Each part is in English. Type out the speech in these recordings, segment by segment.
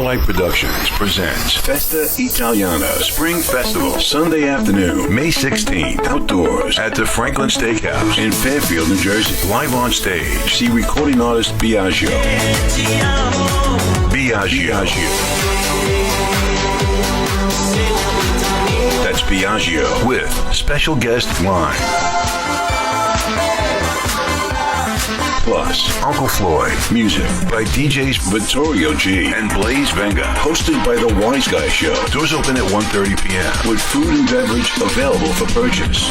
Starlight Productions presents Festa Italiana Spring Festival, Sunday afternoon, May 16th, outdoors at the Franklin Steakhouse in Fairfield, New Jersey. Live on stage, see recording artist Biagio. That's Biagio with special guest Line. Plus, Uncle Floyd. Music by DJs Vittorio G and Blaze Venga. Hosted by the Wiseguyz Show. Doors open at 1:30 p.m. with food and beverage available for purchase.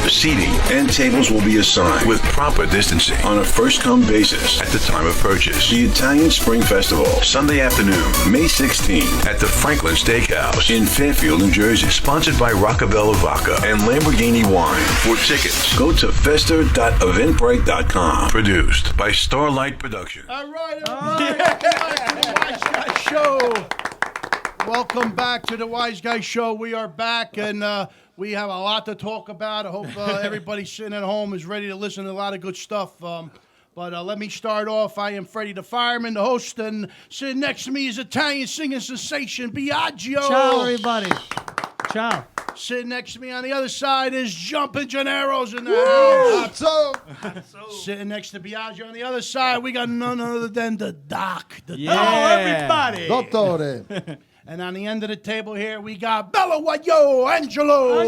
The seating and tables will be assigned with proper distancing on a first-come basis at the time of purchase. The Italian Spring Festival, Sunday afternoon, May 16th at the Franklin Steakhouse in Fairfield, New Jersey. Sponsored by Roccabella Vodka and Lamborghini Wine. For tickets, go to festa.eventbrite.com. Produced by Starlight Productions. All right. Welcome back to the Wiseguyz Show. Welcome back to the Wiseguyz Show. We are back, and we have a lot to talk about. I hope everybody sitting at home is ready to listen to a lot of good stuff. But let me start off. I am Freddie the Fireman, the host, and sitting next to me is Italian singing sensation Biagio. Ciao, everybody. Ciao. Sitting next to me on the other side is Jumpin' Gennaro's in the house. Sitting next to Biagio on the other side, we got none other than the Doc. Hello, everybody. Dottore. And on the end of the table here, we got Bella Wayo, Angelo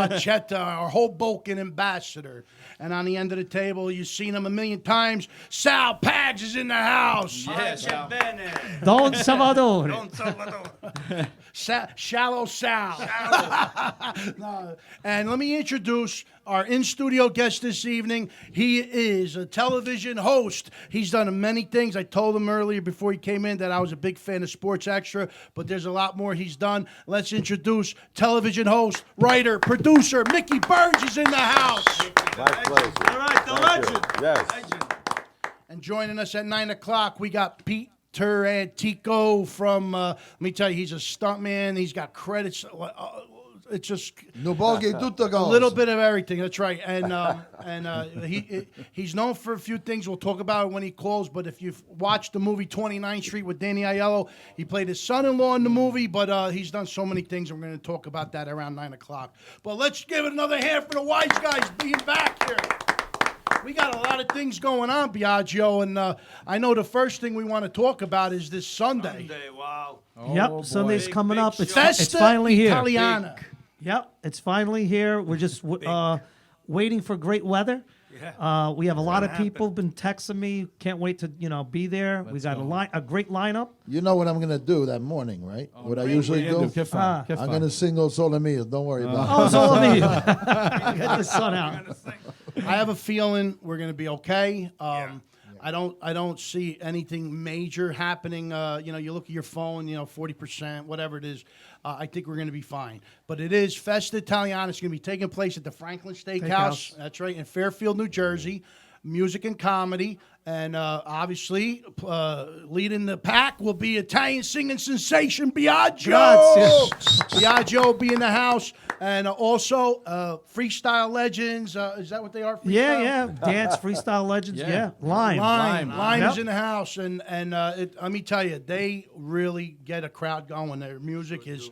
Accetta, our Hoboken ambassador. And on the end of the table, you've seen him a million times, Sal Pags is in the house. Yes, Don Salvador. Shallow Sal. No. And let me introduce our in-studio guest this evening. He is a television host. He's done many things. I told him earlier before he came in that I was a big fan of Sports Extra, but there's a lot more he's done. Let's introduce television host, writer, producer, Mickey Burns is in the house. My pleasure. All right, the legend. Yes. And joining us at 9 o'clock, we got Peter Antico from, let me tell you, he's a stuntman. He's got credits. It's just tutto a little bit of everything. That's right. And he's known for a few things. We'll talk about it when he calls. But if you've watched the movie 29th Street with Danny Aiello, he played his son-in-law in the movie. But he's done so many things. And we're going to talk about that around 9 o'clock. But let's give it another hand for the Wiseguyz being back here. We got a lot of things going on, Biagio, and I know the first thing we want to talk about is this Sunday. Wow. Yep, Sunday's coming up. It's Festa finally here. Italiana. Yep, it's finally here. We're just waiting for great weather. Yeah. We have a lot of people been texting me. Can't wait to be there. We got a great lineup. You know what I'm going to do that morning, right? What I usually do? I'm going to sing O Sole Mio. Don't worry about it. Oh, it's all of me. Get the sun out. I have a feeling we're going to be okay. I don't see anything major happening. You look at your phone, 40%, whatever it is. I think we're going to be fine. But it is Festa Italiana. It's going to be taking place at the Franklin Steakhouse. That's right, in Fairfield, New Jersey. Music and comedy. And obviously, leading the pack will be Italian singing sensation Biagio. Biagio will be in the house. And also, Freestyle Legends. Is that what they are? Freestyle? Yeah. Dance, Freestyle Legends. Yeah. Lime is in the house. And let me tell you, they really get a crowd going. Their music is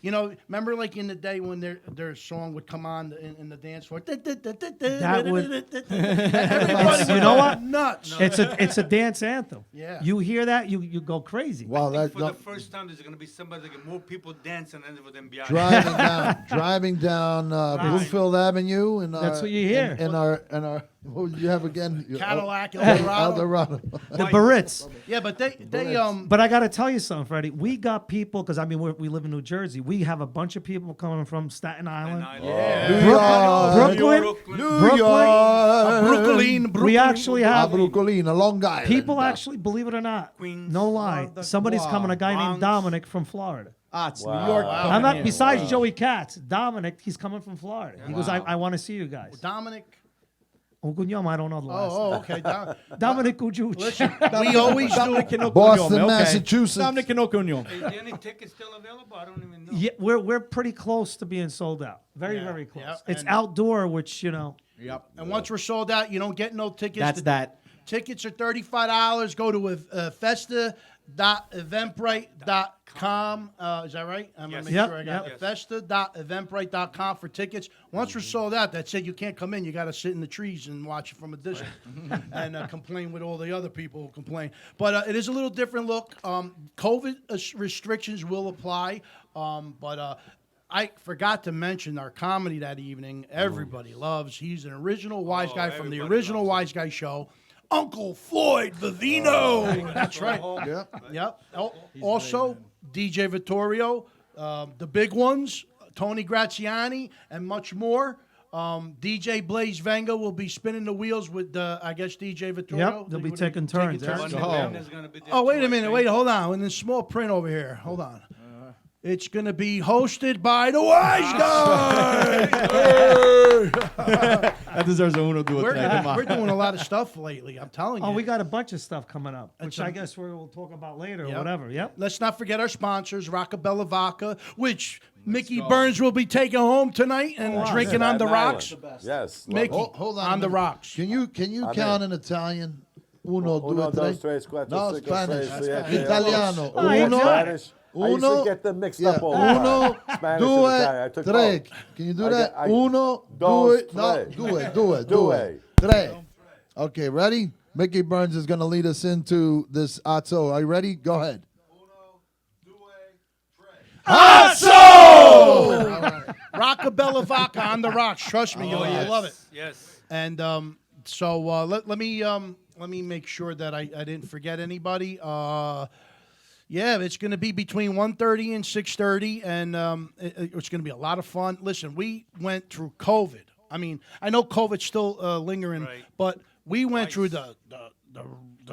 remember like in the day when their song would come on in the dance floor? That would... Everybody you know what? Nuts. It's a dance anthem. Yeah. You hear that, you go crazy. Well, the first time there's going to be somebody that get more people dancing than Biagio. driving down Bloomfield Avenue, and that's what you hear. And our what would you have again? Cadillac, Eldorado. The Barrettes. Yeah, but they But I got to tell you something, Freddie. We got people because we live in New Jersey. We have a bunch of people coming from Staten Island, Brooklyn. We actually have Brooklyn, Long Island. people actually, believe it or not, Queens. no lie. Somebody's coming. A guy named Dominic from Florida. It's New York. I'm not. Besides Joey Katz, Dominic, he's coming from Florida. He goes, I want to see you guys. Dominic. Ugunyom, I don't know the last name. Okay. Dominic Ujuch. Listen, we always do. Boston, Massachusetts. Is there any tickets still available? I don't even know. Yeah, we're pretty close to being sold out. Very close. Yeah, It's and- outdoor, which And once we're sold out, you don't get no tickets. That's that. Tickets are $35. Go to festa.eventbrite.com. Is that right? I'm going to make Yep, sure I got yep. it. Festa.eventbrite.com for tickets. Once we're sold out, that's it. You can't come in. You got to sit in the trees and watch it from a distance and complain with all the other people who complain. But it is a little different look. COVID restrictions will apply, but I forgot to mention our comedy that evening. Everybody loves. He's an original wise guy from the original Wise Guy show. Uncle Floyd Vivino. That's right. Yep. Also, DJ Vittorio, the big ones, Tony Graziani, and much more. DJ Blaze Venga will be spinning the wheels with, I guess, DJ Vittorio. Yep, they'll be taking turns. Oh, wait a minute. Wait, hold on. In the small print over here. Hold on. It's going to be hosted by the Wise Guy. That deserves a Uno do it today. Come on. We're doing a lot of stuff lately. I'm telling you. Oh, we got a bunch of stuff coming up, which I guess we'll talk about later or whatever. Yep. Let's not forget our sponsors, Rockabella Vodka, which Mickey Burns will be taking home tonight and drinking on the rocks. Yes. Mickey, Hold on on the rocks. Can you count in Italian? Uno, Uno, due, dos, tre. tres, cuatro, No, cinco, Spanish. seis, siete, Italiano. Oh, yeah, Uno, Spanish. I used Uno, to get them mixed yeah. up all the time. Uno, Spanish and Italian. I due, took tre. both. Can you do I that? get- Uno, dos, due, no, tre. due, tre. Okay, ready? Mickey Burns is going to lead us into this Atzo. Are you ready? Go ahead. Rockabella Vodka on the rocks. Trust me, you'll love it. Yes. And so let me make sure that I didn't forget anybody. Yeah, it's going to be between 1:30 and 6:30, and it's going to be a lot of fun. Listen, we went through COVID. I mean, I know COVID's still lingering, Right. but we went through the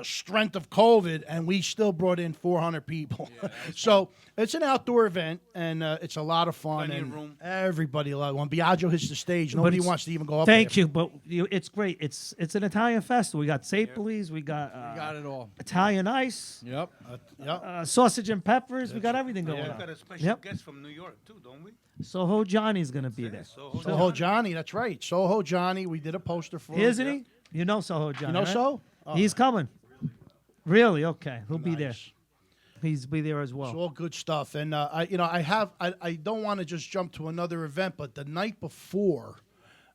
strength of COVID, and we still brought in 400 people. So it's an outdoor event, and it's a lot of fun. Plenty of and room. everybody loves. When Biagio hits the stage, nobody it's- wants to even go up Thank there. you, but it's great. It's an Italian festival. We got Saples, we got, Got it all. Italian ice, Yep. sausage and peppers. We got everything going We've on. got a special Yep. guest from New York, too, don't we? Soho Johnny's gonna be there. Soho Johnny, that's right. Soho Johnny, we did a poster for him. Isn't he? You know Soho Johnny. You know right? So? Oh, He's coming. Really? Okay, he'll be there. nice. He's be there as well. It's all good stuff. And I don't want to just jump to another event, but the night before,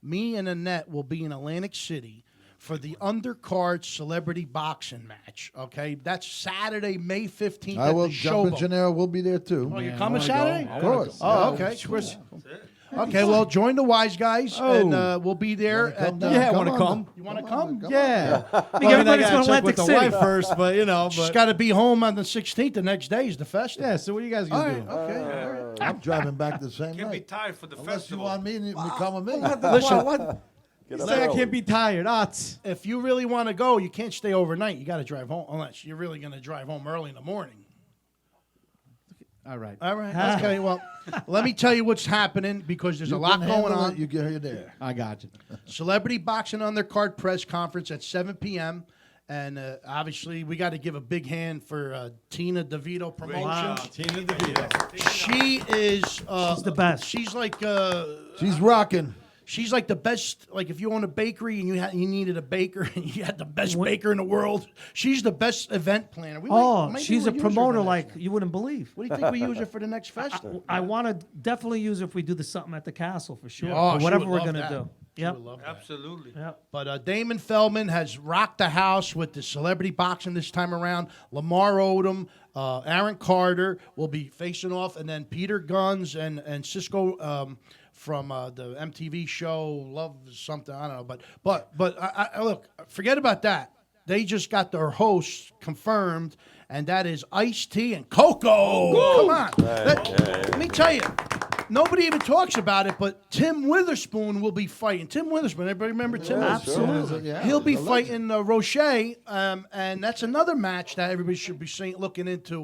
me and Annette will be in Atlantic City for the undercard celebrity boxing match. Okay, that's Saturday, May 15th. I at will the jump in Showboat. Gennaro. We'll be there too. Oh, you're coming Saturday? Of course. Oh, okay. Okay, well, join the Wise Guys, and we'll be there. Come At, down. Yeah, I Come want to on. come. you want to come? Yeah. I think everybody's I going gotta to check with Atlantic the City. wife first, but you know, Just but got to be home on the 16th. The next day is the festival. yeah. So what are you guys All gonna right. do? Okay. All right. I'm driving back the same Can't be night. tired for the Unless you festival. want me to come with me. Listen, He's like, I can't be tired. if you really want to go, you can't stay overnight. You got to drive home, unless you're really going to drive home early in the morning. All right. All right. Okay. Well, let me tell you what's happening because there's a You lot can going handle on. it, you get here there. I got you. Celebrity Boxing Undercard press conference at 7 p.m. And obviously, we got to give a big hand for Tina DeVito Promotions. Tina DeVito. She is. She's the best. She's like. She's rocking. She's like the best. Like if you own a bakery and you needed a baker and you had the best baker in the world, she's the best event planner. Maybe She's a we'll use her promoter for like next- you wouldn't believe. What do you think we use her for the next festival? I want to definitely use it if we do the something at the castle for sure. Oh, or she whatever would we're love gonna that. do. She Yep. would love that. Absolutely. Yep. But Damon Feldman has rocked the house with the celebrity boxing this time around. Lamar Odom, Aaron Carter will be facing off, and then Peter Guns and Cisco from the MTV show Love something, I don't know. But I look, forget about that. They just got their hosts confirmed, and that is Ice-T and Coco. Come on. Let me tell you. Nobody even talks about it, but Tim Witherspoon will be fighting. Tim Witherspoon, everybody remember Tim? Absolutely. Yeah, He'll be he's a fighting Roche, and that's another match that everybody should be looking into.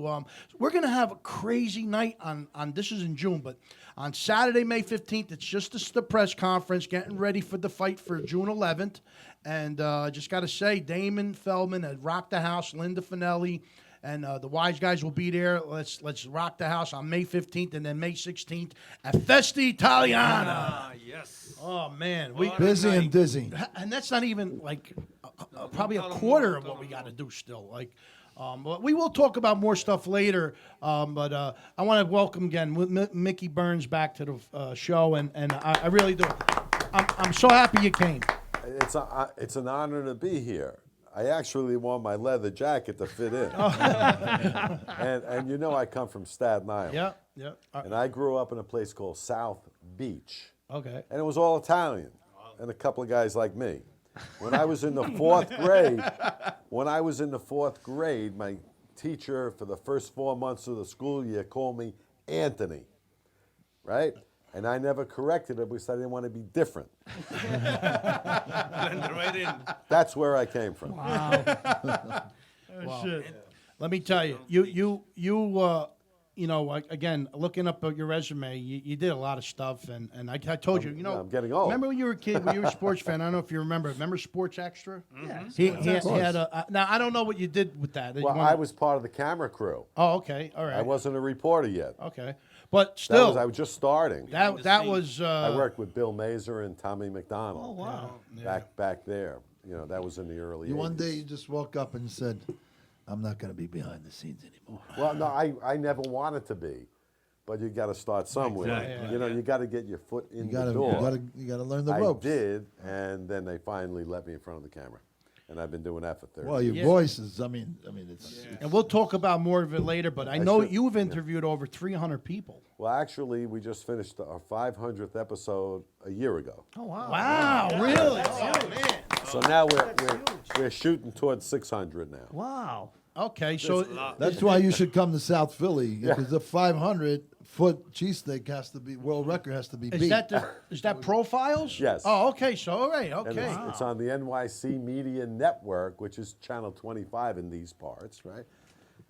We're going to have a crazy night on this is in June, but on Saturday, May 15th, it's just the press conference, getting ready for the fight for June 11th. And just got to say, Damon Feldman had rocked the house, Linda Finelli, and the Wise Guys will be there. Let's rock the house on May 15th and then May 16th at Festa Italiana. Yes. Oh, man. What a Busy night. and dizzy. And that's not even like probably a quarter of what we got to do still. Like, but we will talk about more stuff later. But I want to welcome again Mickey Burns back to the show, and I really do. I'm so happy you came. It's an honor to be here. I actually wore my leather jacket to fit in. And you know I come from Staten Island. Yeah. And I grew up in a place called South Beach. Okay. And it was all Italian, and a couple of guys like me. When I was in the fourth grade, my teacher for the first 4 months of the school year called me Anthony, right? And I never corrected her because I didn't want to be different. Blend right in. That's where I came from. Wow. Let me tell you, you know, again, looking up your resume, you did a lot of stuff, and I told you, I'm getting old. Remember when you were a kid, when you were a sports fan? I don't know if you remember. Remember Sports Extra? Yes. He had a. Now I don't know what you did with that. Well, I was part of the camera crew. Oh, okay, all right. I wasn't a reporter yet. Okay, but still, I was just starting. that was. I worked with Bill Mazer and Tommy McDonald. Oh, wow. Back there. You know, that was in the early 80s. One day you just woke up and said, I'm not going to be behind the scenes anymore. Well, no, I never wanted to be. But you got to start somewhere. Exactly. You know, you got to get your foot in You got the to door. you got to learn the I ropes. did, and then they finally let me in front of the camera. And I've been doing that for 30 Well, your years. voice is, I mean, it's and we'll talk about more of it later. But I know should- you've interviewed over 300 people. Well, actually, we just finished our 500th episode a year ago. Oh, wow. Wow, really? Oh man. So now we're shooting towards 600 now. Wow. Okay, so that's why you should come to South Philly because the 500-foot cheesesteak has to be world record has to be beat. is that Profiles? Yes. Oh, okay. So all right, And okay. it's on the NYC Media Network, which is channel 25 in these parts, right?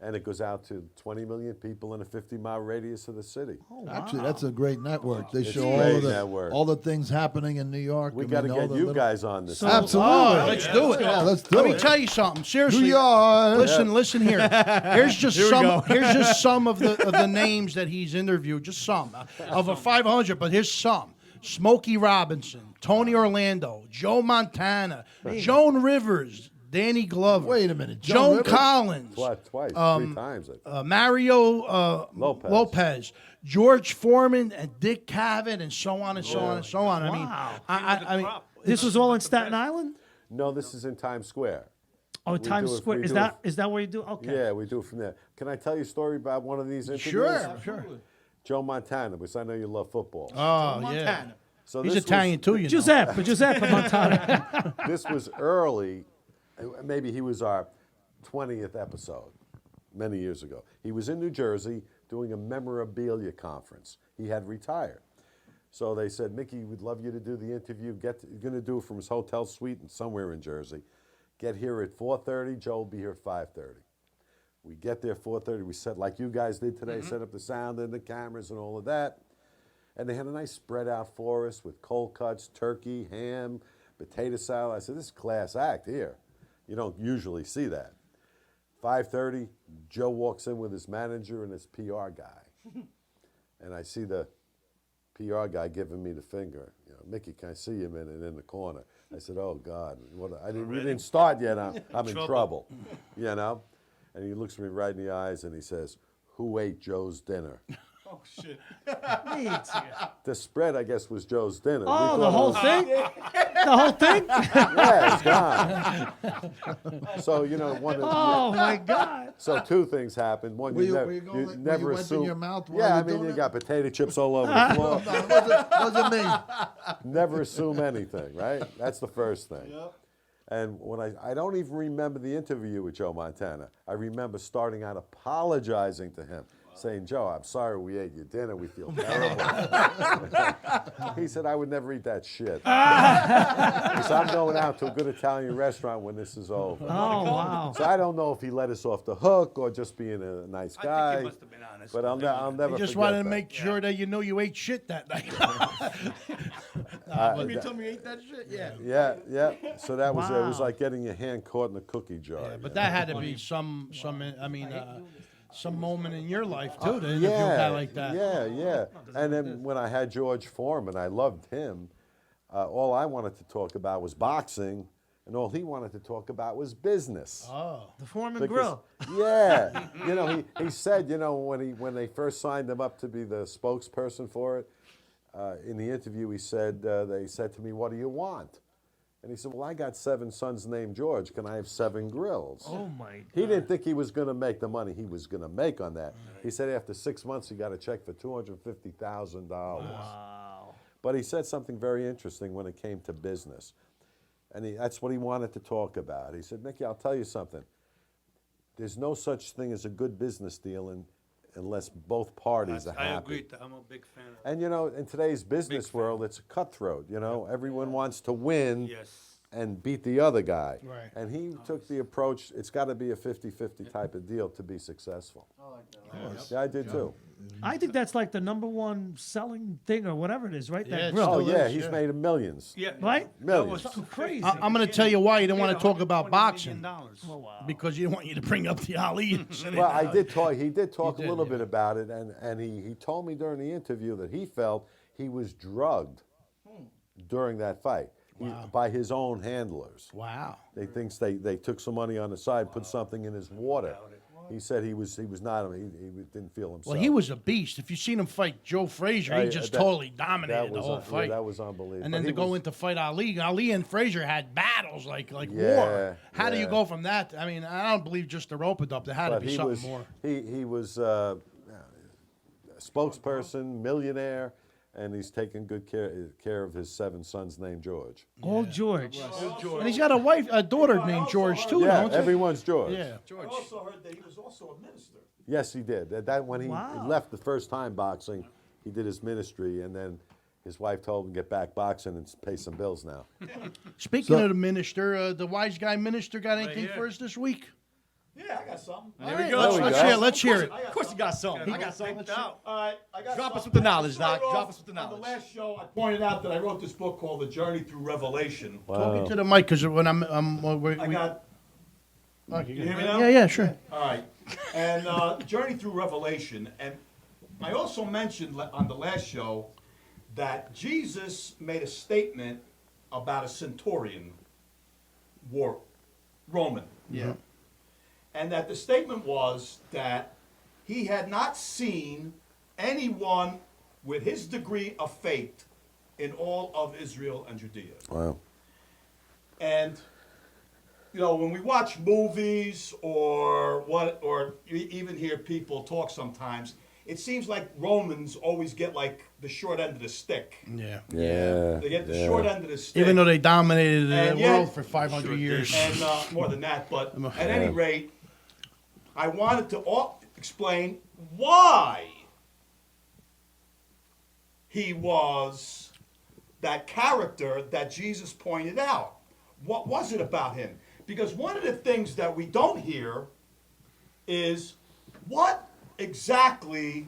And it goes out to 20 million people in a 50-mile radius of the city. Actually, that's a great network. They It's show a great network. all the things happening in New York. We I got to mean, all get the you little- guys on this. Absolutely. Oh, let's do it. Yeah, let's do Let it. me tell you something. Seriously. New York. Listen here. Here's just some of the names that he's interviewed. Just some of a 500, but here's some: Smokey Robinson, Tony Orlando, Joe Montana, Joan Rivers, Danny Glover. Wait a minute, Joan Joan Rivers? Collins, Twice, 3 times. I think. Mario Lopez. George Foreman, and Dick Cavett, and so on and so on and so on. Wow. I mean, This was all in Staten Island? No, this is in Times Square. Oh, Times do it- Square. we Is do that where you do? Okay. Yeah, we do it from there. Can I tell you a story about one of these interviews? sure. Joe Montana, because I know you love football. Oh yeah. So He's this Italian too, you know. Giuseppe Montana. This was early. Maybe he was our 20th episode many years ago. He was in New Jersey doing a memorabilia conference. He had retired. So they said, Mickey, we'd love you to do the interview. You're going to do it from his hotel suite somewhere in Jersey. Get here at 4:30. Joe will be here at 5:30. We get there 4:30. We set, like you guys did today, set up the sound and the cameras and all of that. And they had a nice spread out for us with cold cuts, turkey, ham, potato salad. I said, this is class act here. You don't usually see that. 5:30, Joe walks in with his manager and his PR guy. And I see the PR guy giving me the finger. You know, Mickey, can I see you a minute in the corner? I said, oh, God. We didn't start yet. I'm in trouble, you know? And he looks me right in the eyes and he says, who ate Joe's dinner? Oh, shit. The spread, I guess, was Joe's dinner. Oh, We the thought whole it was- thing? The whole thing? Yeah, it's gone. So, you know, Oh, my God. So two things happened. One, Were you never, going you like- were never you wiping assume. your mouth while yeah, you I were mean, doing you it? got potato chips all over the floor. No, it wasn't me. Never assume anything, right? That's the first thing. And when I don't even remember the interview with Joe Montana. I remember starting out apologizing to him, saying, Joe, I'm sorry we ate your dinner. We feel terrible. He said, I would never eat that shit. Because I'm going out to a good Italian restaurant when this is over. Oh, wow. So I don't know if he let us off the hook or just being a nice I guy. think he must have been honest. But I'll never He just forget wanted to that. make sure that you knew you ate shit that night. You told me you ate that shit? Yeah. Yeah. So that was it. It was Wow. like getting your hand caught in a cookie jar. Yeah, you but know? that had to be some moment in your life too to interview a guy like that. Yeah. And then when I had George Foreman, I loved him. All I wanted to talk about was boxing, and all he wanted to talk about was business. Oh. The Foreman Because- Grill. Yeah, he said, when they first signed him up to be the spokesperson for it, in the interview he said, they said to me, "What do you want?" And he said, "Well, I got 7 sons named George. Can I have 7 grills?" Oh my God. He didn't think he was going to make the money he was going to make on that. He said after 6 months he got a check for $250,000. Wow. But he said something very interesting when it came to business. And that's what he wanted to talk about. He said, "Mickey, I'll tell you something. There's no such thing as a good business deal unless both parties are happy." I agree. I'm a big fan of And in today's business world, it's cutthroat. Everyone wants to win Yes. and beat the other guy. Right. And he took the approach, it's got to be a 50-50 type of deal to be successful. Yeah, I did too. I think that's like the #1 selling thing or whatever it is, right? Yeah, That it's grill. Oh, still yeah, is, he's yeah. made millions. Yeah. Right? Millions. Something crazy. I'm going to tell you why you didn't want to talk about $120 boxing. million. Oh, wow. Because you didn't want you to bring up the Ali incident. Well, I did talk. He did talk did, a little yeah. bit about it, and he told me during the interview that he felt he was drugged during that fight by his own handlers. Wow. They thinks they took some money on the side, put something in his water. He said he was not. He didn't feel himself. Well, he was a beast. If you seen him fight Joe Frazier, he just totally dominated the whole fight. that was unbelievable. And then But to he go was- in to fight Ali and Frazier had battles like Yeah, war. How do you yeah. go from that? I mean, I don't believe just the rope it up. There had to But be he something was more. he was a spokesperson, millionaire, and he's taking good care of his 7 sons named George. Old George. And he's got a daughter named George too, Yeah, don't you? everyone's George. Yeah. I also heard that he was also a minister. Yes, he did. That when he Wow. left the first time boxing, he did his ministry, and then his wife told him to get back boxing and pay some bills now. Speaking of the minister, the wise guy minister got anything here. for us this week? Yeah, I got something. All right, go. let's, There we let's go. hear. Let's hear it. I got Of course you got something. I got something. Picked out. All right, I got Drop us something. with the knowledge, Start Doc. off, Drop us with the On the knowledge. last show, I pointed out that I wrote this book called The Journey Through Revelation. Talk into the mic because when I'm I got. okay, You hear me now? Yeah, sure. All right. And Journey Through Revelation. And I also mentioned on the last show that Jesus made a statement about a centurion, Roman. Yeah. And that the statement was that he had not seen anyone with his degree of faith in all of Israel and Judea. Wow. And when we watch movies or you even hear people talk sometimes, it seems like Romans always get like the short end of the stick. Yeah. Yeah. They get the short end of the stick. Even though they dominated the And yet- world for 500 years. And more than that, but at any rate, I wanted to explain why he was that character that Jesus pointed out. What was it about him? Because one of the things that we don't hear is what exactly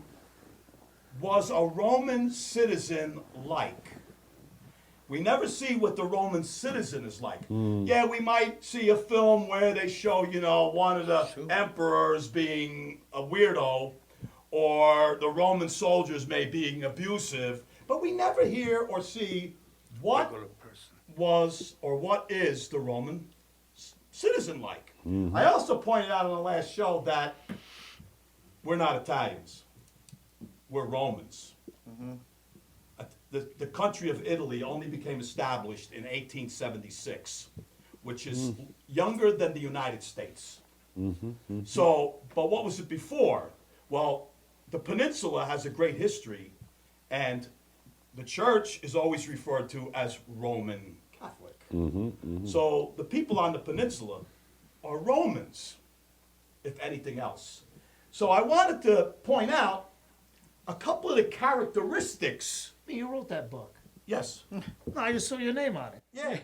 was a Roman citizen like? We never see what the Roman citizen is like. Yeah, we might see a film where they show, one of the emperors being a weirdo, or the Roman soldiers may being abusive, but we never hear or see what Regular person. was or what is the Roman citizen like. I also pointed out on the last show that we're not Italians. We're Romans. The country of Italy only became established in 1876, which is younger than the United States. So, but what was it before? Well, the peninsula has a great history, and the church is always referred to as Roman Catholic. So the people on the peninsula are Romans, if anything else. So I wanted to point out a couple of the characteristics. You wrote that book. Yes. No, I just saw your name on it. Yeah.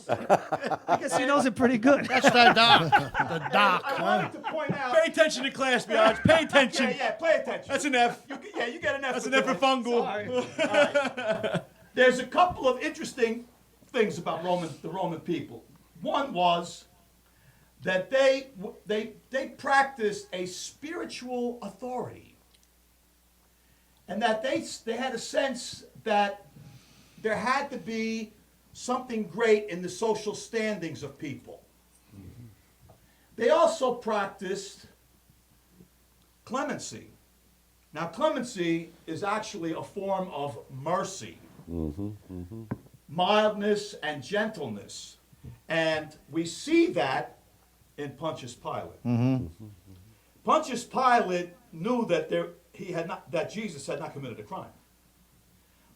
I guess he knows it pretty good. That's the doc. The doc. I wanted to point out. Pay attention to class, Biatch. Pay attention. Yeah, pay attention. That's an F. You get an F. That's an F for fungal. There's a couple of interesting things about the Roman people. One was that they practiced a spiritual authority, and that they had a sense that there had to be something great in the social standings of people. They also practiced clemency. Now, clemency is actually a form of mercy, mildness and gentleness. And we see that in Pontius Pilate. Pontius Pilate knew that that Jesus had not committed a crime.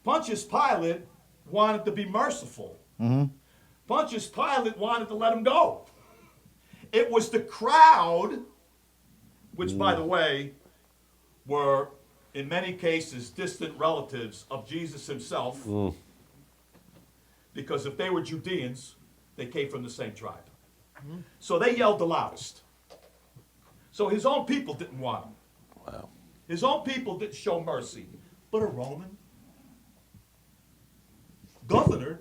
Pontius Pilate wanted to be merciful. Pontius Pilate wanted to let him go. It was the crowd, which, by the way, were in many cases distant relatives of Jesus himself, because if they were Judeans, they came from the same tribe. So they yelled the loudest. So his own people didn't want him. Wow. His own people didn't show mercy. But a Roman governor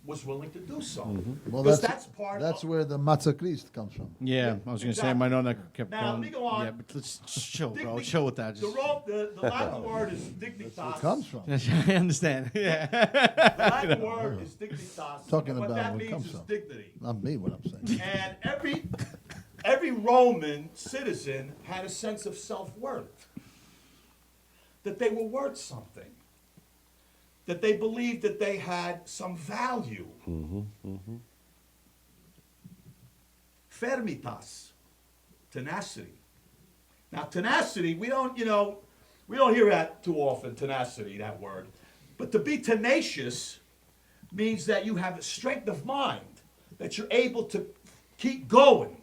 was willing to do so. Well, Because that's part that's of, where the matzah Christ comes from. Yeah, I was going to say, my nonna kept Now, let going. me go on. Yeah, but let's just chill, bro. Digni- Chill with that. The, Just, the Latin word is dignitas. It comes from. I understand. Yeah. The Latin word is dignitas. Talking and what about that where it means comes is from. dignity. Not me, what I'm saying. And every Roman citizen had a sense of self-worth. That they were worth something. That they believed that they had some value. Fermitas, tenacity. Now, tenacity, we don't hear that too often, tenacity, that word. But to be tenacious means that you have a strength of mind, that you're able to keep going,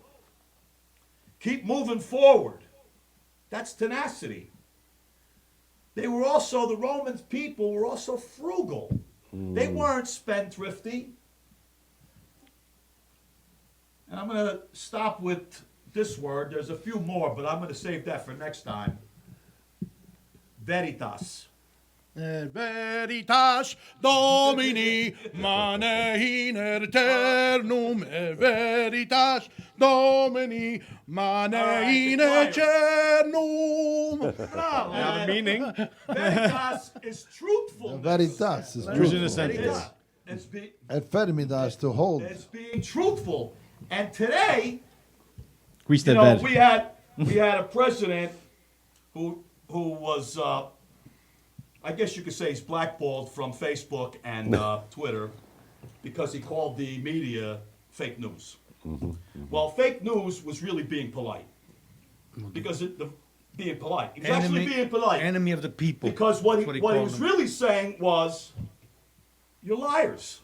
keep moving forward. That's tenacity. The Roman people were also frugal. They weren't spendthrifty. And I'm going to stop with this word. There's a few more, but I'm going to save that for next time. Veritas. Veritas Domini mane in eternum, veritas Domini mane in eternum. Now the meaning. Veritas is truthfulness. Veritas is Use in a truthful. sentence. It's Fermitas to hold. being truthful. And today, Grease that you know, bed. we had a president who was, I guess you could say he's blackballed from Facebook and Twitter because he called the media fake news. Well, fake news was really being polite. Because being polite. He was actually being polite. Enemy of the people. Because what he called was them. really saying was, you're liars.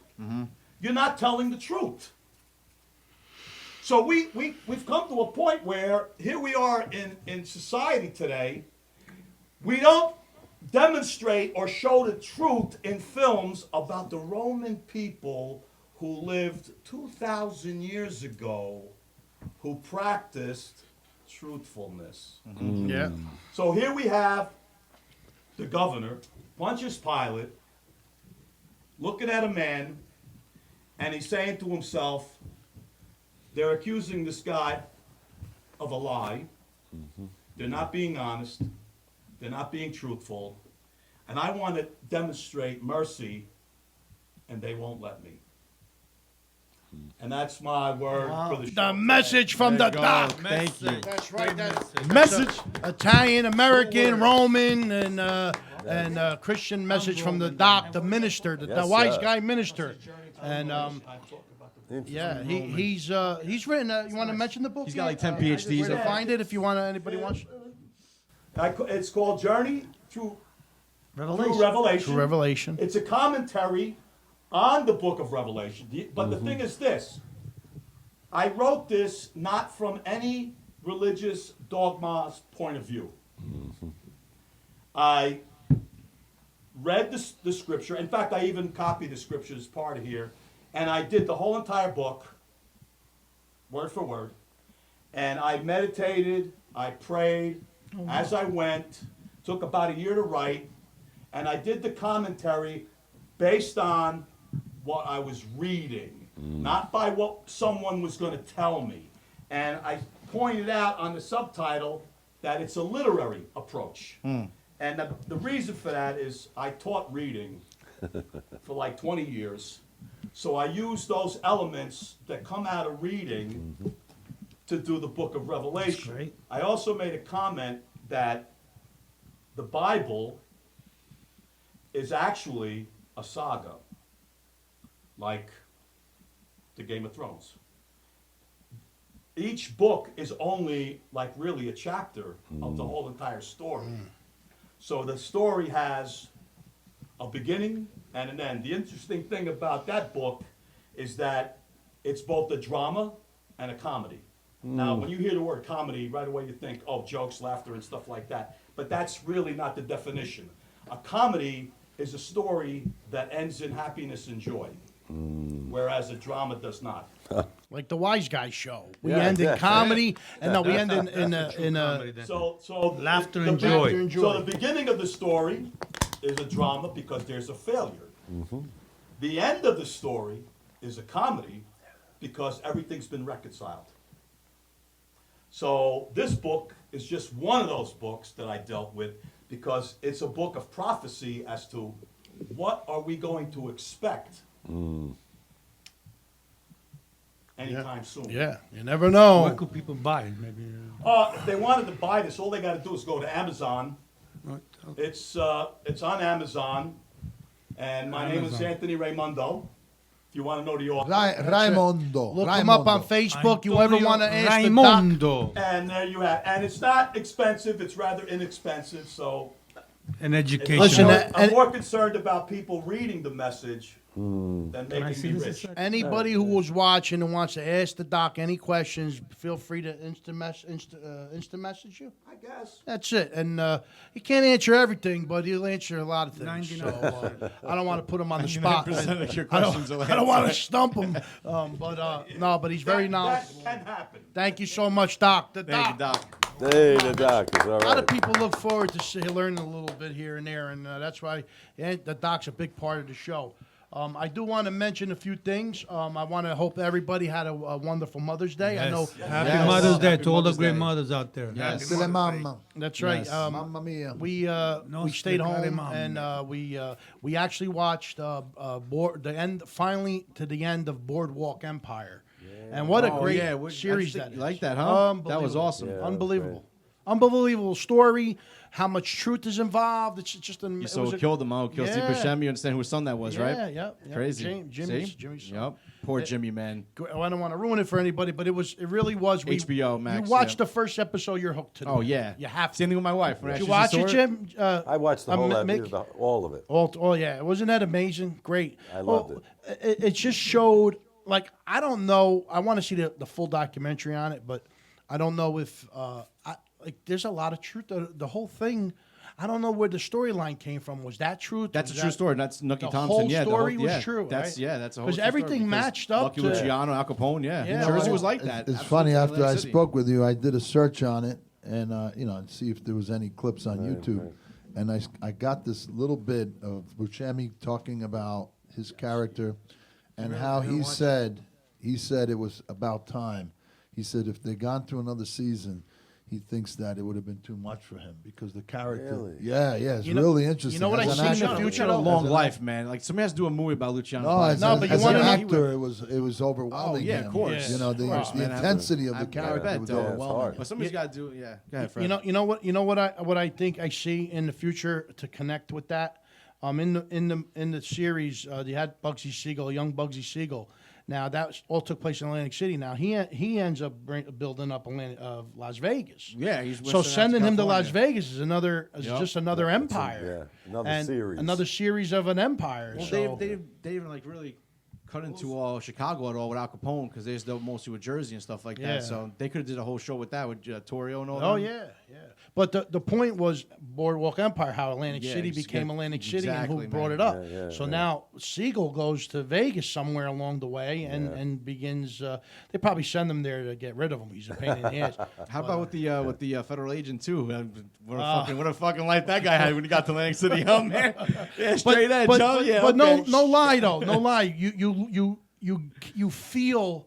You're not telling the truth. So we've come to a point where here we are in society today. We don't demonstrate or show the truth in films about the Roman people who lived 2,000 years ago, who practiced truthfulness. Yeah. So here we have the governor, Pontius Pilate, looking at a man, and he's saying to himself, they're accusing this guy of a lie. They're not being honest. They're not being truthful. And I want to demonstrate mercy, and they won't let me. And that's my word for the show. The message from the doc. Thank you. That's right. That's Message. Italian, American, Roman, and Christian message from the doc, the minister, the Yes, wise sir. guy minister. And yeah, he's written. You want to mention the book? He's got like yet? 10 PhDs. Where to find it if you want? Anybody wants? It's called Journey Through Revelation. Revelation. Through Revelation. It's a commentary on the book of Revelation. But the thing is this. I wrote this not from any religious dogma's point of view. I read the scripture. In fact, I even copied the scripture as part of here. And I did the whole entire book, word for word. And I meditated, I prayed as I went. Took about a year to write. And I did the commentary based on what I was reading, not by what someone was going to tell me. And I pointed out on the subtitle that it's a literary approach. And the reason for that is I taught reading for like 20 years. So I use those elements that come out of reading to do the book of Revelation. great. I also made a comment that the Bible is actually a saga, like the Game of Thrones. Each book is only like really a chapter of the whole entire story. So the story has a beginning and an end. The interesting thing about that book is that it's both a drama and a comedy. Now, when you hear the word comedy, right away you think, oh, jokes, laughter, and stuff like that. But that's really not the definition. A comedy is a story that ends in happiness and joy, whereas a drama does not. Like the Wiseguyz show. We Yeah, end in yeah. comedy, and no, we end in a So Laughter the and be- joy. So the beginning of the story is a drama because there's a failure. The end of the story is a comedy because everything's been reconciled. So this book is just one of those books that I dealt with because it's a book of prophecy as to what are we going to expect anytime soon. yeah. You never know. What could people buy? Maybe. If they wanted to buy this, all they got to do is go to Amazon. It's on Amazon, and my name is Anthony Raimundo. If you want to know the author. Raimondo. Look him up on Facebook. You ever want to ask the doc? Raimundo. And there you have, and it's not expensive. It's rather inexpensive. So An education. Listen, I'm more concerned about people reading the message than making me rich. Anybody who was watching and wants to ask the doc any questions, feel free to instant message you. I guess. That's it. And he can't answer everything, but he'll answer a lot of things. So, I don't want to put him on the spot. 99% of your I questions don't, will I don't want to answer. stump him. But he's very That knowledgeable. can happen. Thank you so much, Doc. The Thank you, doc. Doc. Hey, the doc is all A lot right. of people look forward to learning a little bit here and there, and that's why the doc's a big part of the show. I do want to mention a few things. I want to hope everybody had a wonderful Mother's Day. I know Happy Yes. Mother's Day Happy to all the Mother's great Day. mothers out there. Yes. To the mama. that's right. Yes. Mamma mia. We stayed home Mom. and we actually watched the end finally to the end of Boardwalk Empire, and what a Oh, great yeah. series Actually, that you is. like that, huh? That was Unbelievable. awesome. Yeah. Unbelievable. Unbelievable story. How much truth is involved? It's just an. You it so was a- killed him, huh? Killed Steve Yeah. Buscemi. You understand whose son that was, right? Yeah, yeah. Crazy. Jimmy's See? son. Yep. Poor Jimmy, man. I don't want to ruin it for anybody, but it really was. HBO Max, You watched yeah. the first episode, you're hooked to. Oh, yeah. You have to. Same thing with my wife. When Did you she watch saw it, her- Jim? I watched the whole Mick? all of it. Oh yeah, wasn't that amazing? Great. I loved it. It just showed, like, I don't know. I want to see the full documentary on it, but I don't know if there's a lot of truth. The whole thing. I don't know where the storyline came from. Was that true? That's a Was true that- story. That's Nucky the Thompson. whole Yeah, story the was whole, yeah. true, That's right? yeah. That's a whole. 'Cause true story everything because matched up Lucky to- Luciano, Al Capone. Yeah, Yeah, New Jersey well, was like that. It's Absolutely. funny, after Atlantic I City. spoke with you, I did a search on it and, see if there was any clips on YouTube. And I got this little bit of Buscemi talking about his character and how he said it was about time. He said if they'd gone to another season, he thinks that it would have been too much for him because the character. Really? Yeah, it's You know- really interesting. you know what As I an see in the actor- future, Luciano though? had a long As an life, man. Like somebody has to do a movie about Luciano. No, as, No, an, but you as wanna an know- actor, it was overwhelming. Oh, yeah, of him. course. You know the, Of course, the man. intensity of the I character bet, was though. it's overwhelming. hard. But somebody's got to do. Yeah, go ahead, Fred. You know what I think I see in the future to connect with that. In the series, they had Bugsy Siegel, young Bugsy Siegel. Now that all took place in Atlantic City. Now he ends up building up Las Vegas. Yeah, he's So went to sending him to Las California. Vegas is Yep. just another empire. Yeah, another and series. Another series of an empire. Well, so. they didn't like really cut into Chicago at all with Al Capone because they dealt mostly with Jersey and stuff like Yeah. that. So they could have did a whole show with that with Torrio and all that. Oh yeah. But the point was Boardwalk Empire, how Atlantic Yeah, City just became get- Atlantic City and exactly, who brought man. it up. Yeah, So yeah. now Siegel goes to Vegas somewhere along the way and begins. They probably send him there to get rid of him. He's a pain in the ass. How about with the federal agent too? What a fucking life that guy had when he got to Atlantic City, huh, man? Yeah, straight edge, huh? Yeah, but okay. no lie though, no lie. You feel.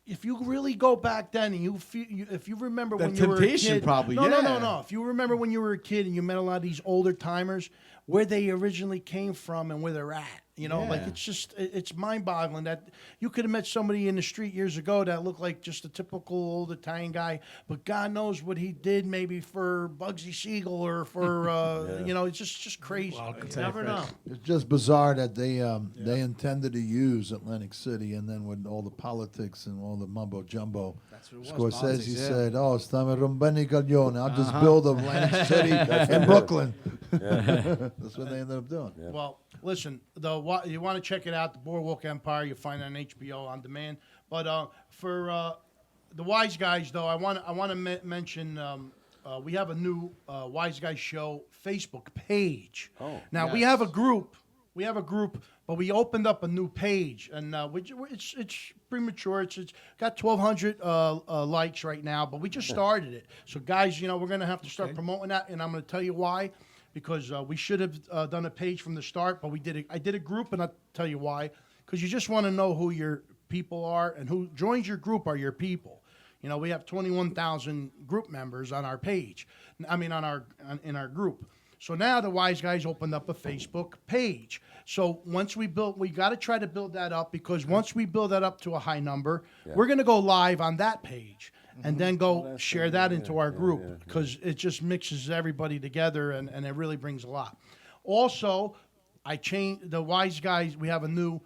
If you really go back then and if you remember The when you were a temptation kid, probably, no. yeah. If you remember when you were a kid and you met a lot of these older timers, where they originally came from and where they're at, You know, like it's mind-boggling that you could have met somebody in the street years ago that looked like just a typical old Italian guy, but God knows what he did maybe for Bugsy Siegel or for you know, it's just crazy. You never know. It's just bizarre that they intended to use Atlantic City, and then with all the politics and all the mumbo jumbo, Scorsese said, "Oh, stiamo rompendo i coglioni. I'll just build Atlantic City in Brooklyn." That's what they ended up doing. Well, listen, you want to check it out, the Boardwalk Empire. You'll find it on HBO on demand. But for the Wiseguyz, though, I want to mention we have a new Wiseguyz Show Facebook page. Oh, now we have a group. But we opened up a new page, and it's premature. It's got 1,200 likes right now, but we just started it. So, guys, you know, we're going to have to start promoting that, and I'm going to tell you why. Because we should have done a page from the start, but I did a group, and I'll tell you why. Because you just want to know who your people are, and who joins your group are your people. You know, we have 21,000 group members on our page. I mean, in our group. So now the Wiseguyz opened up a Facebook page. So once we got to try to build that up, because once we build that up to a high number, we're going to go live on that page. And then go share that into our group, because it just mixes everybody together, and it really brings a lot. Also, I changed the Wiseguyz. We have a new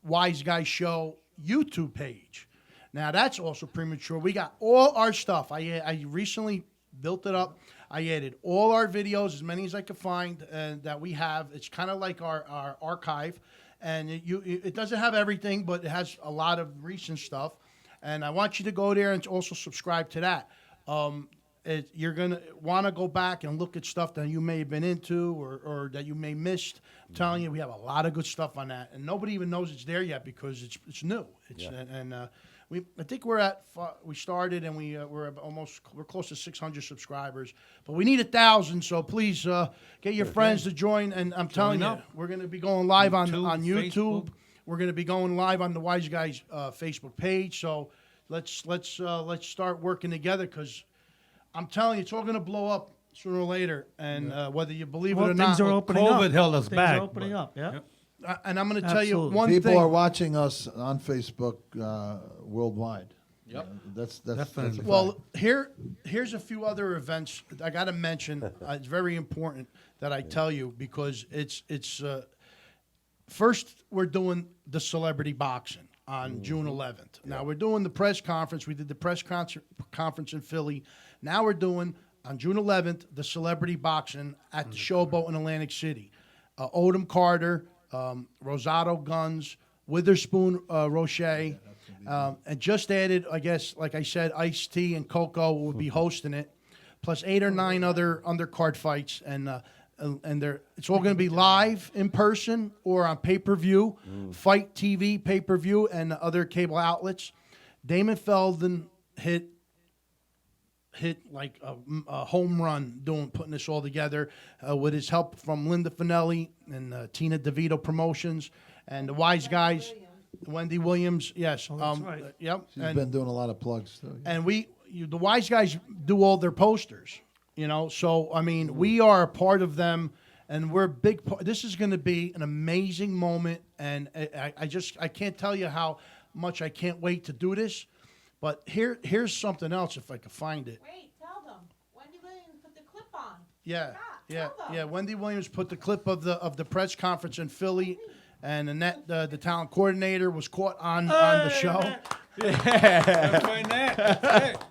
Wiseguyz Show YouTube page. Now, that's also premature. We got all our stuff. I recently built it up. I added all our videos, as many as I could find, that we have. It's kind of like our archive. And it doesn't have everything, but it has a lot of recent stuff. And I want you to go there and also subscribe to that. You're going to want to go back and look at stuff that you may have been into or that you may missed. I'm telling you, we have a lot of good stuff on that. And nobody even knows it's there yet because it's new. I think we started and we're close to 600 subscribers. But we need 1,000, so please get your friends to join. And I'm telling you, we're going to be going live on YouTube. Facebook. We're going to be going live on the Wiseguyz Facebook page. So let's start working together, because I'm telling you, it's all going to blow up sooner or later. And whether you believe it or not, things are opening up. COVID held us back. Things are opening up. Yeah. And I'm going to tell you Absolutely. one thing. People are watching us on Facebook worldwide. Yep. That's Definitely. a Well, fact. here's a few other events I got to mention. It's very important that I tell you, because it's first, we're doing the celebrity boxing on June 11th. Now, we're doing the press conference. We did the press conference in Philly. Now we're doing, on June 11th, the celebrity boxing at the Showboat in Atlantic City. Odom Carter, Rosado Guns, Witherspoon Roche, and just added, I guess, like I said, Ice-T and Coco will be hosting it, plus 8 or 9 other undercard fights. And it's all going to be live in person or on pay-per-view, Fight TV pay-per-view, and other cable outlets. Damon Feldon hit like a home run putting this all together with his help from Linda Finelli and Tina DeVito Promotions and the Wiseguyz, Wendy Williams. Yes, that's right. Yep. She's been doing a lot of plugs too. And the Wiseguyz do all their posters. You know, so I mean, we are a part of them, and we're a big part. This is going to be an amazing moment, and I can't tell you how much I can't wait to do this. But here's something else, if I can find it. Wait, tell them. Wendy Williams put the clip on. Yeah. Wendy Williams put the clip of the press conference in Philly, and Annette, the talent coordinator, was caught on the show. Find that.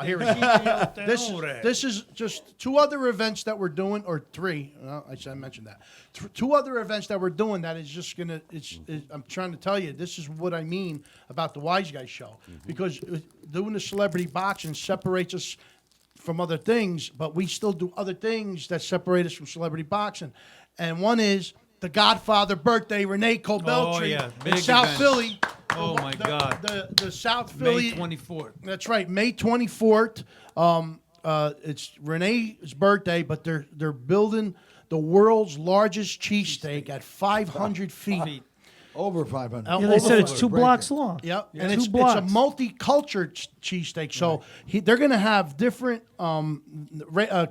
Here it is. This is just 2 other events that we're doing, or 3. No, I should mention that. 2 other events that we're doing that is just gonna. I'm trying to tell you, this is what I mean about the Wiseguyz Show, because doing the celebrity boxing separates us from other things, but we still do other things that separate us from celebrity boxing, and one is the Godfather birthday, Renee Colbeltry Big in South event. Philly. Oh my God. The South Philly. May 24th. That's right, May 24th. It's Renee's birthday, but they're building the world's largest cheesesteak at 500 feet. Over 500. Yeah, they said it's 2 blocks long. Yep, Yeah. and 2 it's a blocks. multicultural cheesesteak. So they're going to have different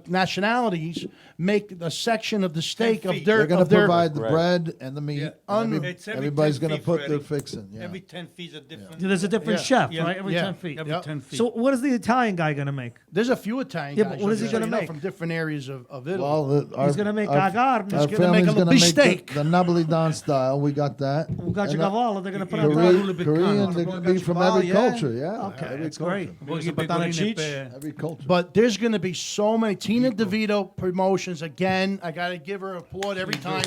nationalities make a section of the steak of feet. their. They're going of to their- provide the Right. bread and the meat. Yeah. and It's every everybody's 10 going to feet, put their Freddie. fixing. Yeah. Every 10 feet are different. There's a different Yeah. chef, Yeah. right? Every Yeah. 10 feet. Every Yep. 10 feet. So what is the Italian guy going to make? There's a few Italian Yeah, guys. but what is he over gonna there, make? from different areas of Italy? Well, He's gonna make agar. Our He's gonna make family's a little gonna make beefsteak. the Napolitan style. We got that. We got And, Cavallo. They're going to put on Korean- the Korean, they're going to be from every culture. Yeah. Okay, every that's culture. great. Voglio Patana pecorine Cheech. per- Every culture. But there's going to be so many Tina DeVito promotions again. I got to give her applaud every time.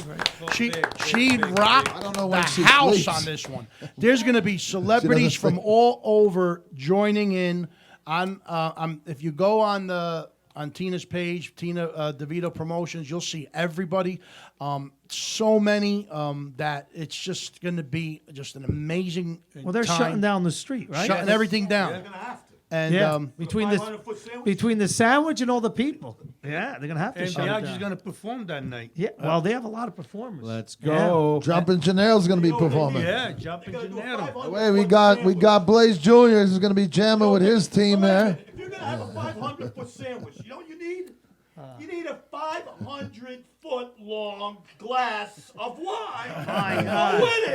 She rocked I don't know the when she house sleeps. on this one. There's going to be celebrities from sleep. all over joining in. If you go on Tina's page, Tina DeVito Promotions, you'll see everybody. So many that it's just going to be just an amazing. Well, they're time. shutting down the street, right? Shutting everything down. They're gonna have to. And Yeah, between the 500-foot sandwich? between the sandwich and all the people. Yeah, they're gonna have to And shut it Biaggi's down. going to perform that night. Yeah, well, they have a lot of performers. Let's Yeah. go. Jumping Janelle's going to be performing. Yeah, jumping They gotta do a Gennaro. 500 Wait, we foot got sandwich. Blaze Jr. is going to be jamming with his team there. If you're gonna have a 500-foot sandwich, you know what you need? You need a 500-foot long glass of wine. Go with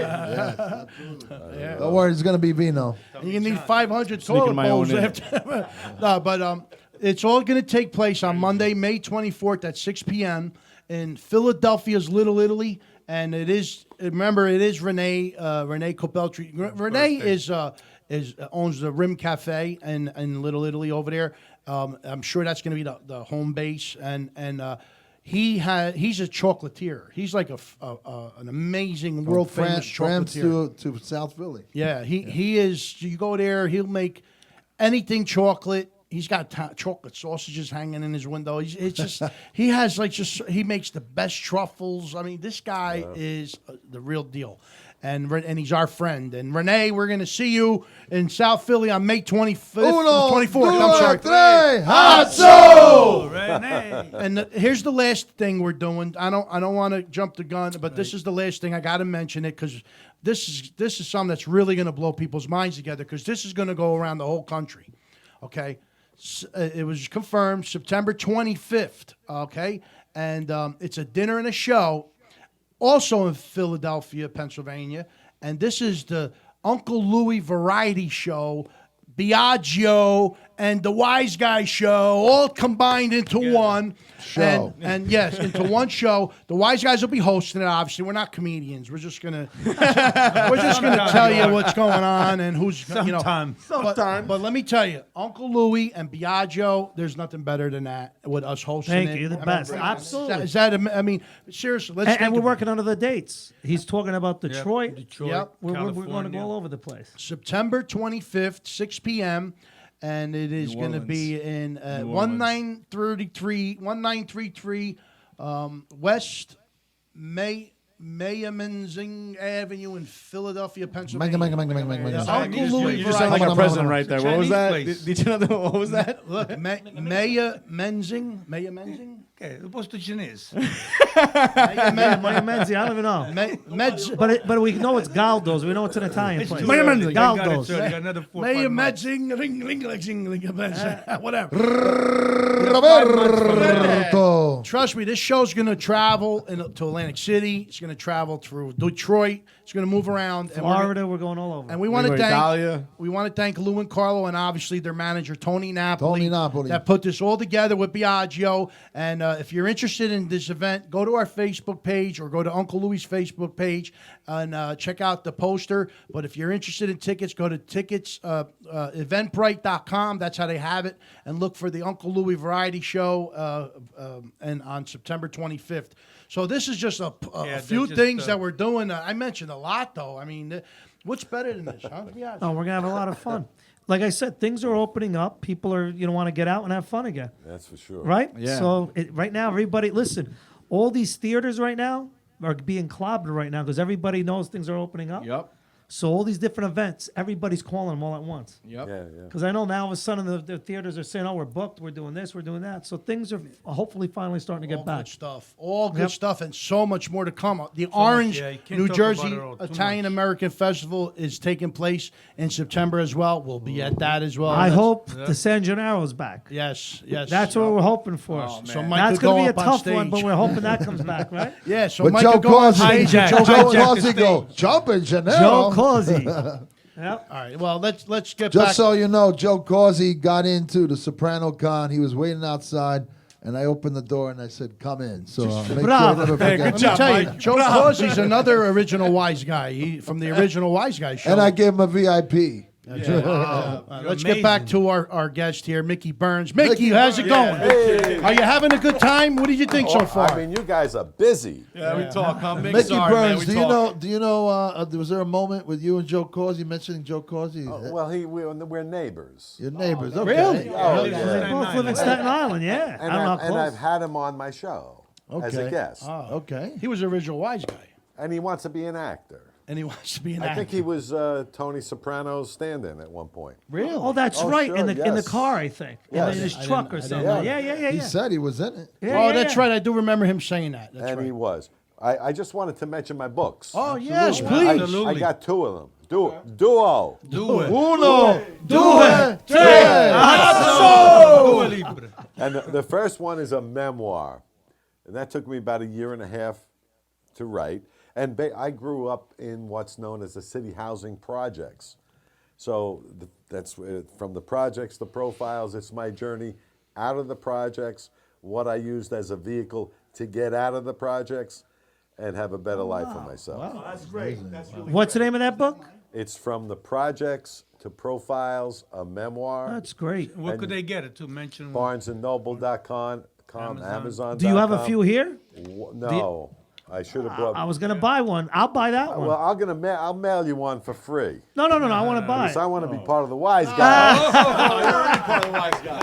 it. Don't worry, it's going to be vino. You need 500 Sneaking toilet my own bowls in. after. No, but it's all going to take place on Monday, May 24th at 6 p.m. in Philadelphia's Little Italy, and it is Renee Copeltri. Renee is owns the Rim Cafe in Little Italy over there. I'm sure that's going to be the home base, and he's a chocolatier. He's like an amazing world famous France chocolatier. to South Philly. Yeah, he is. You go there, he'll make anything chocolate. He's got chocolate sausages hanging in his window. He makes the best truffles. I mean, this guy is the real deal. And he's our friend. And Renee, we're going to see you in South Philly on May 24th. I'm sorry. Three, Hatso! Renee. And here's the last thing we're doing. I don't want to jump the gun, but this is the last thing. I got to mention it because this is something that's really going to blow people's minds together because this is going to go around the whole country. Okay, it was confirmed September 25th. Okay, and it's a dinner and a show, also in Philadelphia, Pennsylvania, and this is the Uncle Louie Variety Show. Biagio and the Wiseguyz show all combined into one Show. and yes, into one show. The Wiseguyz will be hosting it. Obviously, we're not comedians. We're just gonna tell you what's going on and who's Sometime. But let me tell you, Uncle Louie and Biagio, there's nothing better than that with us hosting it. Thank you, the I mean, best. Absolutely. Is that? I mean, seriously, let's. And think we're about working on other dates. He's talking about Detroit. Detroit, Yep. We're going to California. go all over the place. September 25th, 6 p.m. And it is going to be in 1933 West Mayamenzing Avenue in Philadelphia, Pennsylvania. Uncle Louie You just sound like a Variety. president right there. What was Chinese that? place. Did you know what was that? Look, Mayamenzing. Okay, opposto cinese. Maya Menzi, I don't even know. But we know it's Galdo's. We know it's an Italian place. Maya Menzi. Galdo's. You got another 4 or 5 months. Whatever. Roberto. Trust me, this show's going to travel to Atlantic City. It's going to travel through Detroit. It's going to move around. And Florida, we're going all over. And we want to go to thank Italia. Lou and Carlo and obviously their manager Tony Napoli, Tony Napoli. that put this all together with Biagio. And if you're interested in this event, go to our Facebook page or go to Uncle Louie's Facebook page and check out the poster. But if you're interested in tickets, go to tickets eventbrite.com. That's how they have it, and look for the Uncle Louie Variety Show and on September 25th. So this is just a few just, things that we're doing. I mentioned a lot, though. I mean, what's better than this, huh? Yeah. No, we're going to have a lot of fun. Like I said, things are opening up. People are, want to get out and have fun again. That's for sure. Right? Yeah. So right now, everybody, listen, all these theaters right now are being clobbered right now because everybody knows things are opening up. Yep. So all these different events, everybody's calling them all at once. Yep. Yeah. Because I know now all of a sudden the theaters are saying, "Oh, we're booked. We're doing this. We're doing that." So things are hopefully finally starting to All get back. good stuff. All good Yep. stuff, and so much more to come. The Orange, yeah, you can't New talk Jersey about it all too Italian American Festival is taking place in September as well. We'll be at that as well. I That's- hope the San Gennaro's back. Yes, yes. That's what we're hoping for. So Mike That's could go going to be a up on tough one, but stage. we're hoping that comes back, right? Yeah, so But Mike Joe could go on Causey, stage. Joe hijack the Causey go jumping Joe Gennaro. Causey. Yep. All right. Well, let's get Just back. so you know, Joe Causey got into the Soprano Con. He was waiting outside, and I opened the door and I said, "Come in." So make Bravo. sure I never Let forget. me tell you, Joe Causey's another original wise guy. He from the original Wise Guy show. And I gave him a VIP. Let's get back to our guest here, Mickey Burns. Mickey, how's it going? Are you having a good time? What did you think so far? I mean, you guys are busy. Yeah, we talk, huh? Mick? Mickey Sorry, man, Burns, we do you talk. know? Do you know? Was there a moment with you and Joe Causey mentioning Joe Causey? Well, we're neighbors. Your neighbors, okay. Really? Oh, They yeah. both live in Staten Island, yeah. I And, don't know how and close. I've had him on my show as a Okay. guest. Okay. He was the original Wise Guy, And he wants to be an actor. and he wants to be an I actor. think he was Tony Soprano's stand-in at one point. Really? Oh, that's Oh, right. sure, in the yes. car, I think. Yes. In his I truck didn't- or I something. didn't- Yeah, yeah, yeah, He yeah. said he was in it. Yeah, Oh, yeah, that's yeah. right. I do remember him saying that. That's And right. he was. I just wanted to mention my books. Oh yes, I, please. I got two of them. Duo. Do it. Uno, Do it. Do it, Libre. And the first one is a memoir. And that took me about a year and a half to write. And I grew up in what's known as the city housing projects. So that's from the projects, the profiles, it's my journey out of the projects, what I used as a vehicle to get out of the projects and have a better life for myself. Oh, that's great. That's really What's the name of that book? It's from the projects to profiles, a memoir. That's great. Where could they get it to mention? BarnesandNoble.com, Amazon. Do you have a few here? No, I should have brought. I was going to buy one. I'll buy that one. Well, I'll mail you one for free. No, I want to buy Because it. I want to be part of the wise guy.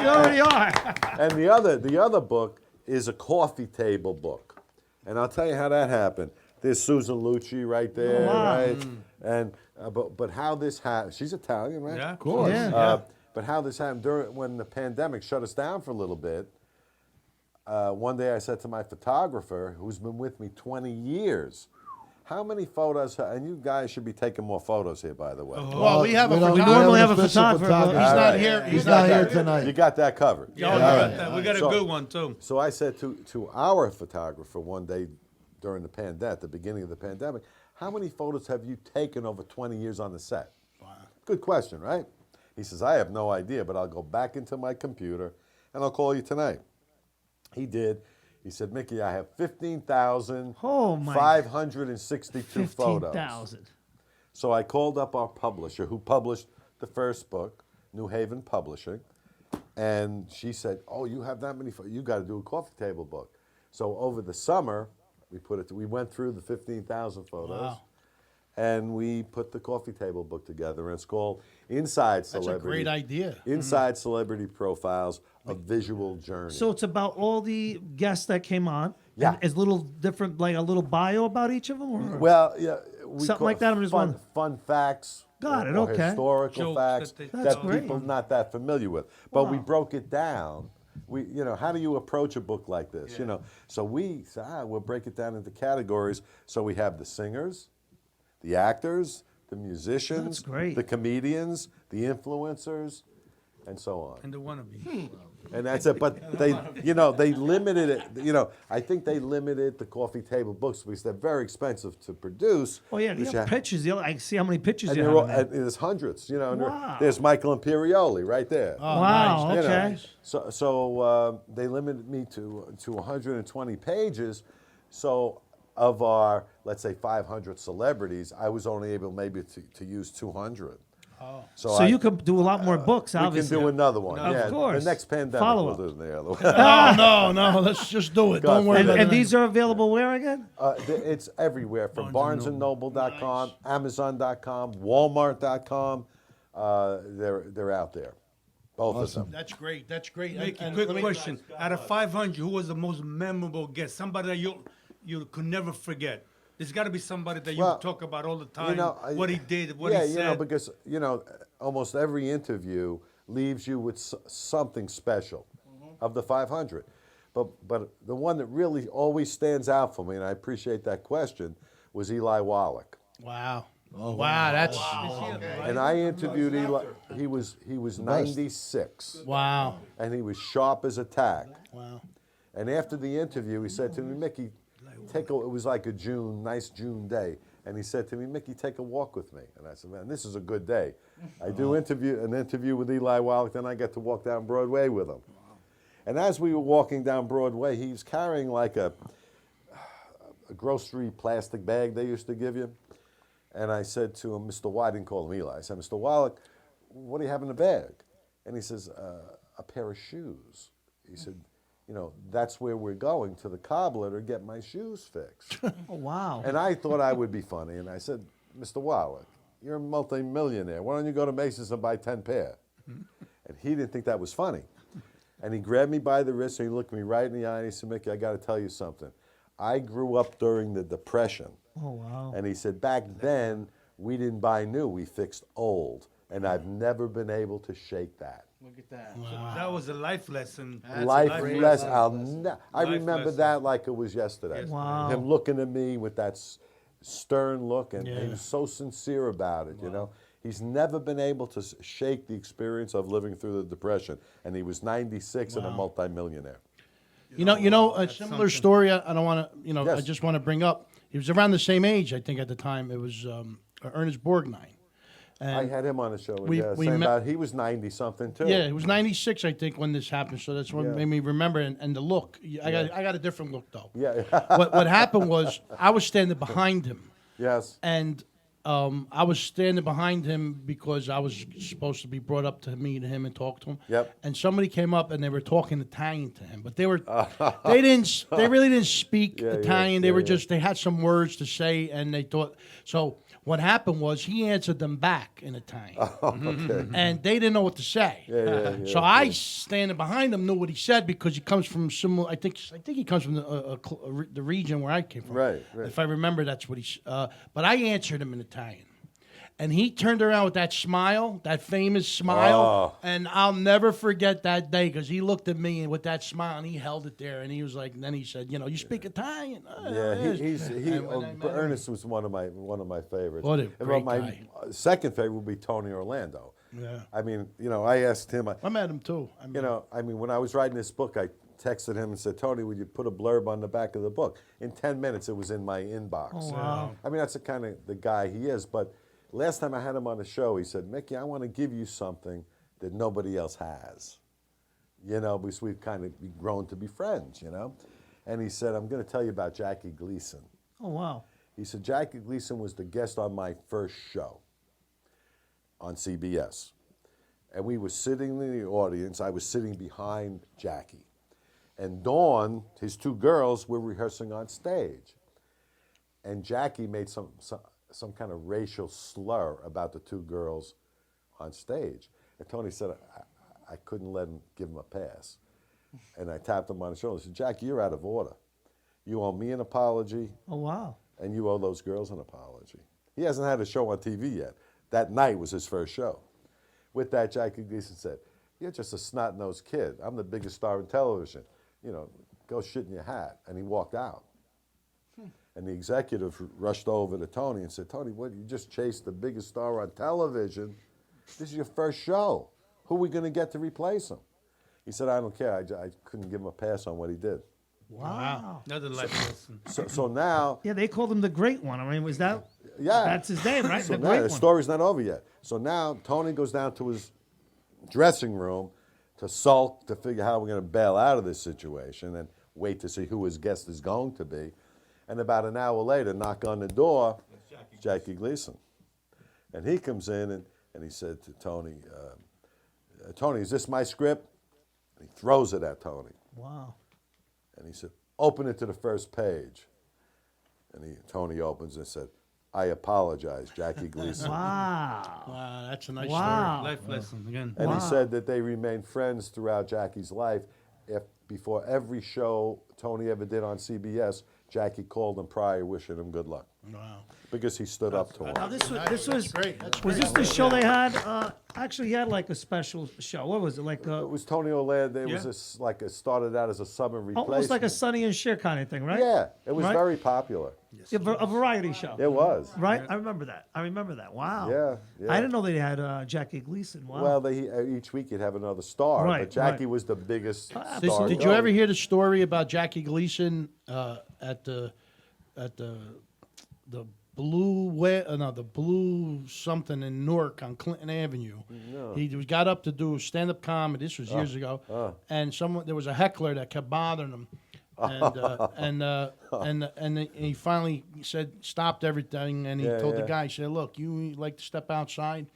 You already are. And the other book is a coffee table book, and I'll tell you how that happened. There's Susan Lucci right there, right? And but how this happened? She's Italian, right? Yeah, Of course. Yeah. But how this happened when the pandemic shut us down for a little bit. One day I said to my photographer, who's been with me 20 years, how many photos, and you guys should be taking more photos here, by the way. Well, we have a We don't- photographer. normally have a official photographer, but He's All not right. here. He's not here tonight. You got that covered. we got a So- good one too. So I said to our photographer one day during the at the beginning of the pandemic, how many photos have you taken over 20 years on the set? Wow. Good question, right? He says, I have no idea, but I'll go back into my computer and I'll call you tonight. He did. He said, Mickey, I have 15,562 photos. 15,000. So I called up our publisher who published the first book, New Haven Publishing, and she said, oh, you have that many photos? You got to do a coffee table book. So over the summer, we went through the 15,000 photos, and we put the coffee table book together, and it's called Inside Celebrity. That's a great idea. Inside Celebrity Profiles, a visual journey. So it's about all the guests that came on. Yeah. And it's little different, like a little bio about each of them? Or? Well, yeah. We Something call like that, I'm just fun, wondering. fun facts. Got it, or okay. Historical Jokes facts that they that, That's great. people not that familiar with. But we Wow. broke it down. How do you approach a book like this? So we said, we'll break it down into categories. So we have the singers, the actors, the musicians, That's great. the comedians, the influencers, and so on. And the wannabe. And that's it. But they limited it. I think they limited the coffee table books because they're very expensive to produce. Oh, yeah. You Which have pictures. I see how many pictures and you they're have. all, in there. and there's hundreds. And Wow. there's Michael Imperioli right there. Wow, You know, okay. So they limited me to 120 pages. So of our, let's say, 500 celebrities, I was only able maybe to use 200. So you could do a lot more books, we can obviously. do another one. Of yeah, course. The next pandemic Follow-up. we'll do the other one. No. Let's just do it. Don't worry And, about and it. these are available where again? It's everywhere from BarnesandNoble.com, Nice. Amazon.com, Walmart.com. They're out there, both of them. That's great. That's great. Mickey, And quick let me- question. Out of 500, who was the most memorable guest? Somebody that you could never forget. There's got to be somebody that you Well, talk about all the time. What he did, what yeah, he said. because almost every interview leaves you with something special of the 500. But the one that really always stands out for me, and I appreciate that question, was Eli Wallach. Wow. Wow, that's And I interviewed Eli. He was 96. wow. And he was sharp as a tack. Wow. And after the interview, he said to me, Mickey, it was like a nice June day. And he said to me, Mickey, take a walk with me. And I said, man, this is a good day. I do an interview with Eli Wallach, then I get to walk down Broadway with him. And as we were walking down Broadway, he was carrying like a grocery plastic bag they used to give you. And I said to him, Mr. Wallach, I didn't call him Eli. I said, Mr. Wallach, what do you have in the bag? And he says, a pair of shoes. He said, that's where we're going, to the cobbler to get my shoes fixed. Oh, wow. And I thought I would be funny. And I said, Mr. Wallach, you're a multi-millionaire. Why don't you go to Macy's and buy 10 pair? And he didn't think that was funny. And he grabbed me by the wrist and he looked me right in the eye and he said, Mickey, I got to tell you something. I grew up during the Depression. Oh, wow. And he said, back then, we didn't buy new, we fixed old. And I've never been able to shake that. Look at that. So that was a life lesson. Life lesson. I Life remember lesson. that like it was yesterday. Wow. Him looking at me with that stern look, and he was so sincere about it, He's never been able to shake the experience of living through the Depression, and he was 96 and a multimillionaire. A similar story. I don't want to. Yes. I just want to bring up. He was around the same age, I think, at the time. It was Ernest Borgnine. I had him on the show. we He was 90 something too. Yeah, he was 96, I think, when this happened. So that's what made me remember. And the look. I got a different look though. Yeah. What happened was I was standing behind him. Yes. And I was standing behind him because I was supposed to be brought up to meet him and talk to him. Yep. And somebody came up and they were talking Italian to him, but they really didn't speak Italian. They had some words to say, and they thought so. What happened was he answered them back in Italian, Okay. and they didn't know what to say. So I, standing behind him, knew what he said because he comes from similar. I think he comes from the region where I came from. Right. If I remember, that's what he. But I answered him in Italian, and he turned around with that smile, that famous smile, and I'll never forget that day because he looked at me and with that smile and he held it there and he was like, and then he said, you speak Italian? Ernest was one of my favorites. What a great my guy. second favorite would be Tony Orlando. Yeah. I mean, I asked him. I met him too. When I was writing this book, I texted him and said, Tony, would you put a blurb on the back of the book? In 10 minutes, it was in my inbox. Oh, wow. I mean, that's the kind of the guy he is. But last time I had him on the show, he said, Mickey, I want to give you something that nobody else has. Because we've kind of grown to be friends, And he said, I'm going to tell you about Jackie Gleason. Oh, wow. He said, Jackie Gleason was the guest on my first show on CBS. And we were sitting in the audience. I was sitting behind Jackie. And Dawn, his two girls, were rehearsing on stage. And Jackie made some kind of racial slur about the two girls on stage. And Tony said, I couldn't give him a pass. And I tapped him on the shoulder and said, Jackie, you're out of order. You owe me an apology. Oh, wow. And you owe those girls an apology. He hasn't had a show on TV yet. That night was his first show. With that, Jackie Gleason said, you're just a snot-nosed kid. I'm the biggest star in television. Go shit in your hat. And he walked out. And the executive rushed over to Tony and said, Tony, what, you just chased the biggest star on television. This is your first show. Who are we going to get to replace him? He said, I don't care. I couldn't give him a pass on what he did. Wow. Another life lesson. So now... Yeah, they called him the Great One. I mean, was that... Yeah. That's his name, right? So The now Great the One. story's not over yet. So now Tony goes down to his dressing room to sulk, to figure how we're going to bail out of this situation and wait to see who his guest is going to be. And about an hour later, knock on the door, Jackie Gleason. And he comes in and he said to Tony, Tony, is this my script? And he throws it at Tony. Wow. And he said, open it to the first page. And Tony opens and said, I apologize, Jackie Gleason. Wow. Wow, that's a nice Wow. story. Life lesson again. And Wow. he said that they remained friends throughout Jackie's life. Before every show Tony ever did on CBS, Jackie called him prior wishing him good luck. Wow. Because he stood up to him. Now this was great. That's was great. this the show they had? Actually, he had like a special show. What was it like? It was Tony O'Land. It Yeah. was it started out as a summer replacement. Almost like a Sonny and Cher kind of thing, right? Yeah, it was Right? very popular. Yeah, a variety show. It was. Right? I remember that. Wow. Yeah. I didn't know they had Jackie Gleason. Wow. Well, each week you'd have another star, Right, but Jackie right. was the biggest Did, star. did you ever hear the story about Jackie Gleason at the the blue something in Newark on Clinton Avenue? No. He got up to do stand-up comedy. This was years ago, and there was a heckler that kept bothering him, and he finally stopped everything, and he told the guy, he said, "Look, you like to step outside?"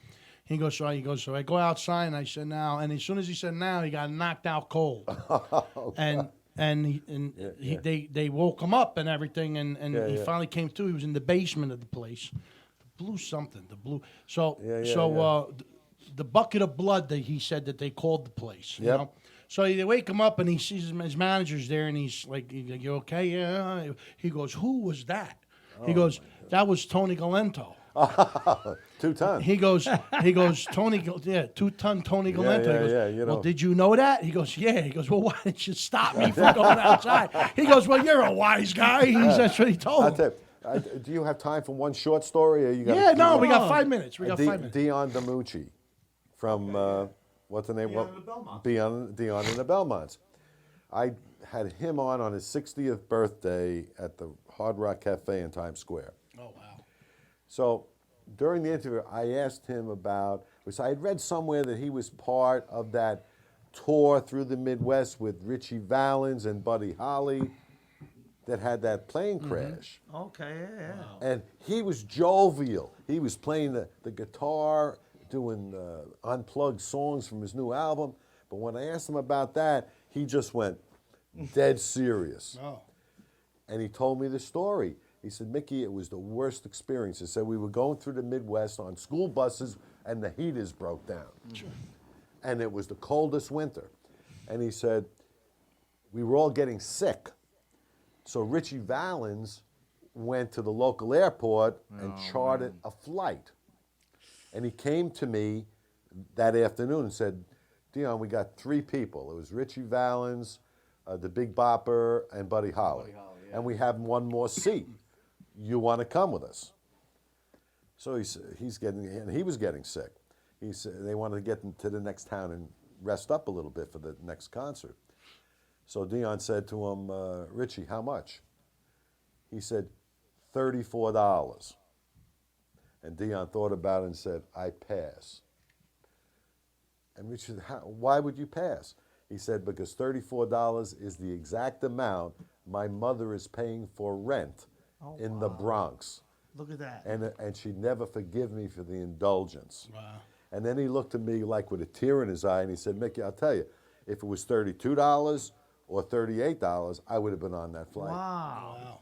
He goes, so I go outside, and I said, now. And as soon as he said now, he got knocked out cold. They woke him up and everything, and he finally came to. He was in the basement of the place. The blue. The bucket of blood that he said that they called the place. You know? So they wake him up, and he sees his manager's there, and he's like, "You okay?" Yeah. He goes, "Who was that?" He goes, "That was Tony Galento." 2 ton. He goes, Tony, 2-ton Tony Galento. He goes, you know. "Well, did you know that?" He goes, "Yeah." He goes, "Well, why didn't you stop me from going outside?" He goes, "Well, you're a wise guy." That's what he told him. I'll tell you, do you have time for one short story? Or you got Yeah, no, we got 5 minutes. We got 5 minutes. Dion DiMucci from, what's the name? Dion and the Belmonts. Dion and the Belmonts. I had him on his 60th birthday at the Hard Rock Cafe in Times Square. Oh, wow. So during the interview, I asked him about, because I had read somewhere that he was part of that tour through the Midwest with Richie Valens and Buddy Holly that had that plane crash. Okay, yeah. Wow. And he was jovial. He was playing the guitar, doing unplugged songs from his new album. But when I asked him about that, he just went dead serious. Oh. And he told me the story. He said, "Mickey, it was the worst experience." He said, "We were going through the Midwest on school buses, and the heaters broke down. Sure. And it was the coldest winter." And he said, "We were all getting sick. So Richie Valens went to the local airport and chartered a flight. And he came to me that afternoon and said, 'Dion, we got 3 people. It was Richie Valens, the Big Bopper, and Buddy Holly. And we have one more seat. You want to come with us?' So he was getting sick. He said they wanted to get to the next town and rest up a little bit for the next concert. So Dion said to him, 'Richie, how much?' He said, $34. And Dion thought about it and said, 'I pass.' And Richie said, why would you pass? He said, 'Because $34 is the exact amount my mother is paying for rent in the Bronx. Look at that. And she'd never forgive me for the indulgence.' Wow. And then he looked at me like with a tear in his eye, and he said, 'Mickey, I'll tell you, if it was $32 or $38, I would have been on that flight.'" Wow.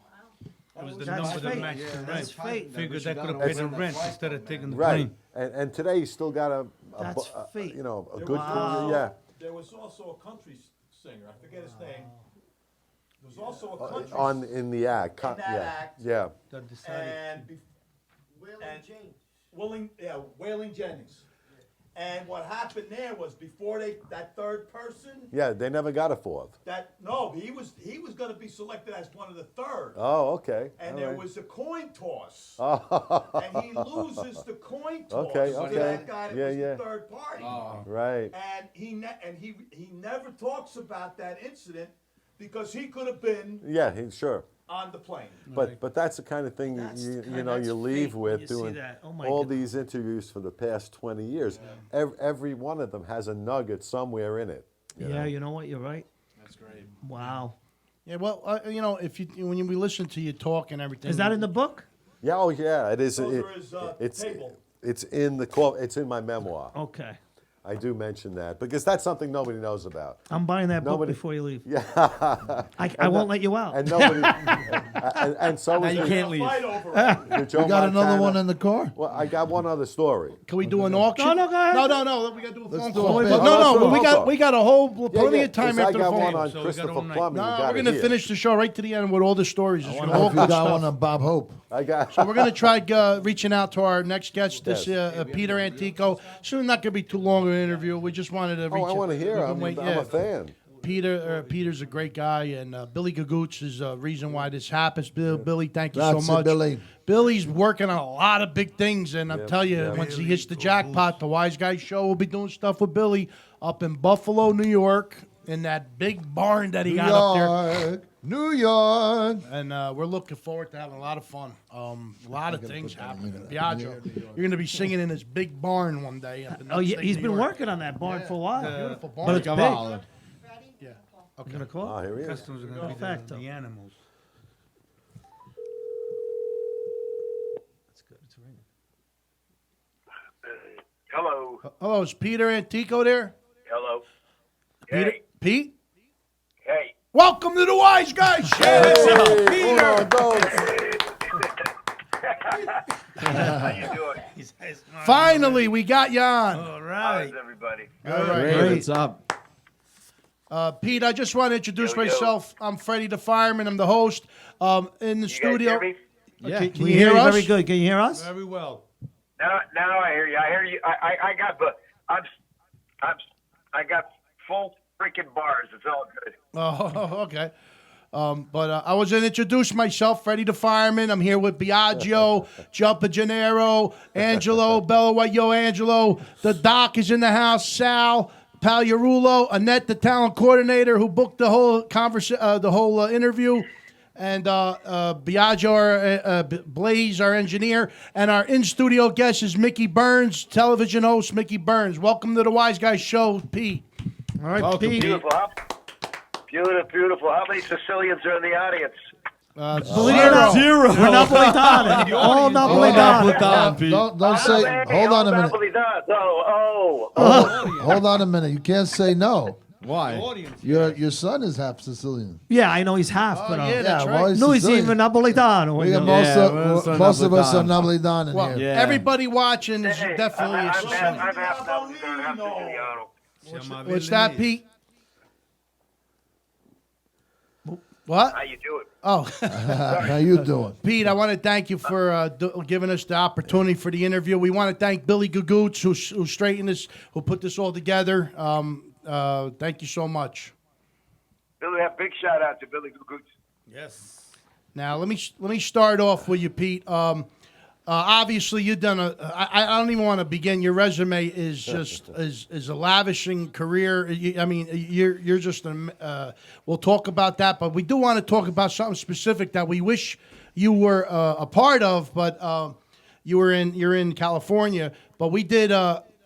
It was the That's number that fate. matched the That's rent. fate. Figured that could have paid the rent instead of taking the Right. plane. And today he's still got a fate. you know, a There good was career. also- Yeah. There was also a country singer. I forget his name. There was also a country In the act. in that act. Yeah. That decided. And Waylon Jennings. And what happened there was before that third person, Yeah, they never got a 4th. he was going to be selected as one of the third. Oh, okay. And All there right. was a coin toss. Oh. And he loses the coin toss Okay, to okay. that guy that Yeah, was yeah. the third party. Right. And he never talks about that incident because he could have been Yeah, sure. on the plane. But that's the kind of thing That's you fate leave when with you see doing that. Oh my all goodness. these interviews for the past 20 years. Every one of them has a nugget somewhere in it. Yeah, you know what? You're right. That's great. Wow. Yeah, well, when we listen to you talk and everything. Is that in the book? Yeah, oh yeah, it is. Those are his it's table. it's in my memoir. Okay. I do mention that because that's something nobody knows about. I'm buying that book Nobody- before you leave. Yeah. I won't let you out. And nobody. and so Now is you the- can't leave. the Joe You got another Montana- one in the car? Well, I got one other story. Can we do an auction? No, go ahead. No. We got to do a phone do call. a bid. No, Oh, no. let's do But a we phone got call. we got a whole plenty of time 'cause after I the got phone one call. on So we got Christopher all night. Plumbing. No, You got we're it gonna here. finish the show right to the end with all the stories. It's I gonna wonder all if you good got stuff. one on Bob Hope. I got. So we're going to try reaching out to our next guest, this Yes. Peter Antico. Soon, not going to be too long of an interview. We just wanted to reach Oh, I want to hear. We've been I'm waiting- a fan. Peter's a great guy, and Billy Gagoots is a reason why this happens. Billy, thank you so Grazie, much. Billy. Billy's working on a lot of big things, and I'll tell you, yep. once he hits the jackpot, the Wiseguyz show will be doing stuff with Billy up in Buffalo, New York, in that big barn that he got up there. New York. And we're looking forward to having a lot of fun. A lot of things happening. Biagio, you're going to be singing in this big barn one day. Up in Oh, yeah, upstate he's New been York. working on that barn for a while. Beautiful barn. But it's big. Cavallo. Yeah. You gonna call? Oh, here he is. Customers are going to be Perfecto. the animals. Hello. Hello, is Peter Antico there? Hello. Peter, Hey. Pete? Hey. Welcome to the Wiseguyz Show. Hey, hold on, don't. How you doing? Finally, we got you on. All How's right. everybody? All right. Great. What's up? Pete, I just want to introduce Yo, yo. myself. I'm Freddie the Fireman. I'm the host in the You studio. guys hear me? Yeah. Can We you hear hear you us? very good. Can you hear us? Very well. Now I hear you. I hear you. I got but I got full freaking bars. It's all good. Oh, okay. I was going to introduce myself, Freddie the Fireman. I'm here with Biagio, Jumper Gennaro, Angelo, Bella White, Yo Angelo. The Doc is in the house, Sal, Pagliarulo, Annette, the talent coordinator who booked the whole interview, and Biagio, Blaze, our engineer, and our in-studio guest is Mickey Burns, television host Mickey Burns. Welcome to the Wiseguyz Show, Pete. All right, Welcome, Pete. Beautiful. Beautiful. How many Sicilians are in the audience? Believe it or not, Zero. we're Napolitano. All Napolitano. Don't say. Hold on a minute. Hold on a minute. You can't say no. Why? Your son is half Sicilian. Yeah, I know he's half, but yeah, that's well, right. he's no, he's Sicilian. even Napolitano. We got Yeah, most of us are Napolitano. Napolitan in Well, here. Yeah. everybody watching is Hey, definitely I'm a half Sicilian. Napolitan, half Siciliano. What's that, Pete? What? How you doing? Oh, How you doing? Pete, I want to thank you for giving us the opportunity for the interview. We want to thank Billy Gagoots, who straightened this, who put this all together. Thank you so much. Billy, a big shout out to Billy Gagoots. Yes. Now, let me start off with you, Pete. Obviously, you've done I don't even want to begin. Your resume is just is a lavishing career. You're just we'll talk about that, but we do want to talk about something specific that we wish you were a part of, but you're in California. But we did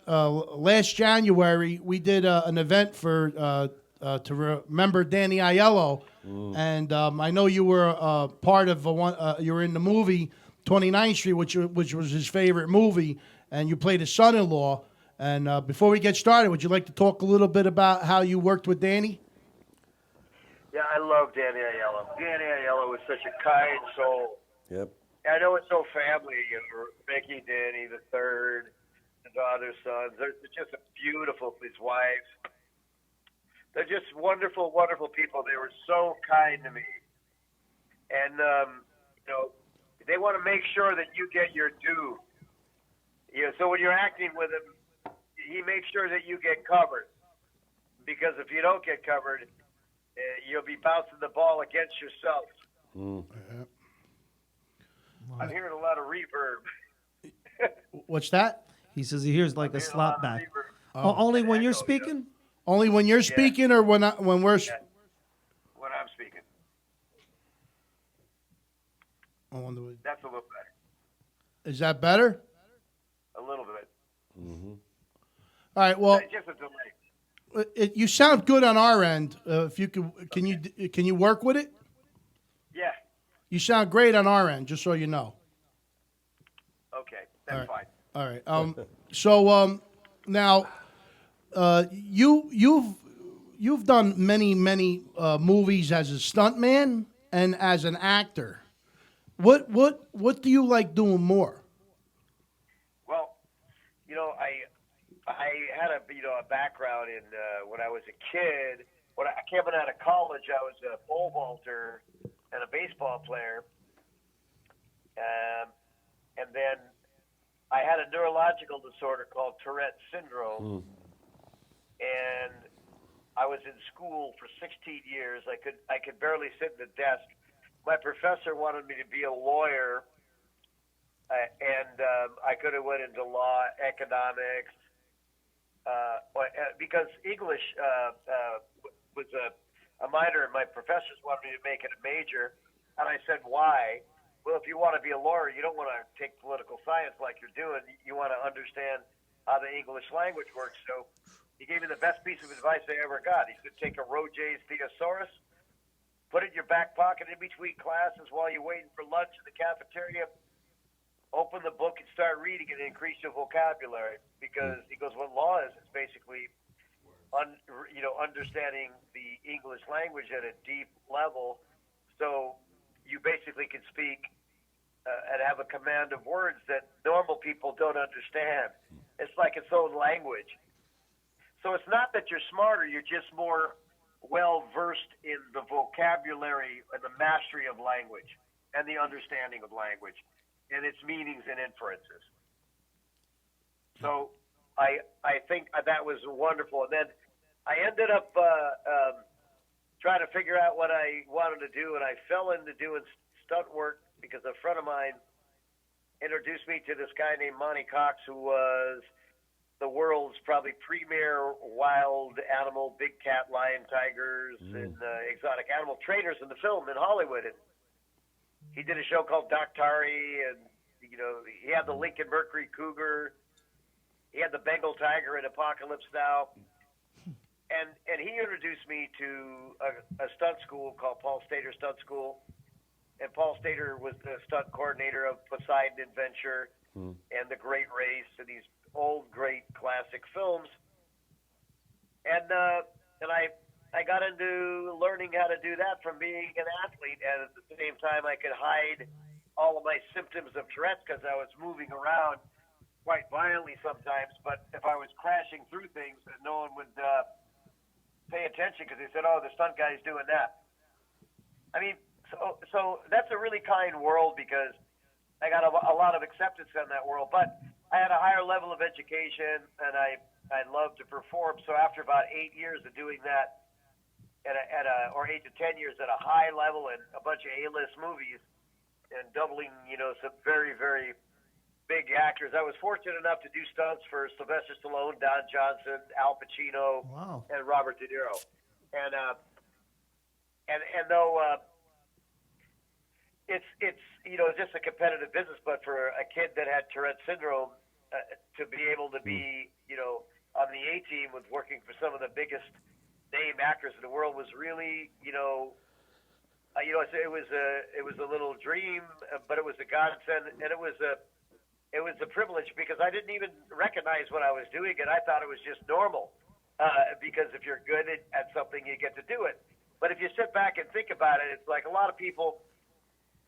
last January. We did an event for to remember Danny Aiello, and I know you were part of you were in the movie 29th Street, which was his favorite movie, and you played his son-in-law. And before we get started, would you like to talk a little bit about how you worked with Danny? Yeah, I love Danny Aiello. Danny Aiello is such a kind soul. Yep. I know it's so family. You know, Mickey, Danny, the third, the daughter's sons. They're just beautiful. His wife. They're just wonderful, wonderful people. They were so kind to me, and they want to make sure that you get your due. So when you're acting with him, he makes sure that you get covered. Because if you don't get covered, you'll be bouncing the ball against yourself. I'm hearing a lot of reverb. What's that? He says he hears like a Hearing slap lot of back. reverb. Oh, only when you're Echo, speaking? Only when you're speaking, or when we're. When I'm speaking. That's a little better. Is that better? A little bit. All right. Well, Just a delay. you sound good on our end. If you can you work with it? Yeah. You sound great on our end. Just so you know. Okay. That's fine. All right. So now, you've done many movies as a stuntman and as an actor. What do you like doing more? Well, I had a background in when I was a kid. When I came out of college, I was a pole vaulter and a baseball player, and then I had a neurological disorder called Tourette syndrome, and I was in school for 16 years. I could barely sit at the desk. My professor wanted me to be a lawyer, and I could have went into law, economics, because English was a minor, and my professors wanted me to make it a major. And I said, why? Well, if you want to be a lawyer, you don't want to take political science like you're doing. You want to understand how the English language works. So he gave me the best piece of advice I ever got. He said, take a Roget's Thesaurus, put it in your back pocket in between classes while you're waiting for lunch in the cafeteria. Open the book and start reading it and increase your vocabulary. Because he goes, what law is basically, understanding the English language at a deep level. So you basically can speak and have a command of words that normal people don't understand. It's like its own language. So it's not that you're smarter, you're just more well-versed in the vocabulary and the mastery of language and the understanding of language and its meanings and inferences. So I think that was wonderful. And then I ended up trying to figure out what I wanted to do, and I fell into doing stunt work because a friend of mine introduced me to this guy named Monty Cox, who was the world's probably premier wild animal, big cat, lion, tigers, and exotic animal trainers in the film in Hollywood. And he did a show called Doctari, and he had the Lincoln Mercury Cougar, he had the Bengal Tiger in Apocalypse Now, and he introduced me to a stunt school called Paul Stater Stunt School, and Paul Stater was the stunt coordinator of Poseidon Adventure and The Great Race and these old great classic films, and I got into learning how to do that from being an athlete, and at the same time I could hide all of my symptoms of Tourette's because I was moving around quite violently sometimes. But if I was crashing through things, no one would pay attention because they said, "Oh, the stunt guy's doing that." I mean, so that's a really kind world because I got a lot of acceptance in that world. But I had a higher level of education, and I love to perform. So after about 8 years of doing that, or 8 to 10 years at a high level and a bunch of A-list movies, and doubling, some very, very big actors, I was fortunate enough to do stunts for Sylvester Stallone, Don Johnson, Al Pacino, and Robert De Niro. And though it's just a competitive business, but for a kid that had Tourette syndrome, to be able to be, on the A-team with working for some of the biggest name actors in the world was really, it was a little dream, but it was a godsend, and it was a privilege because I didn't even recognize what I was doing, and I thought it was just normal. Because if you're good at something, you get to do it. But if you sit back and think about it, it's like a lot of people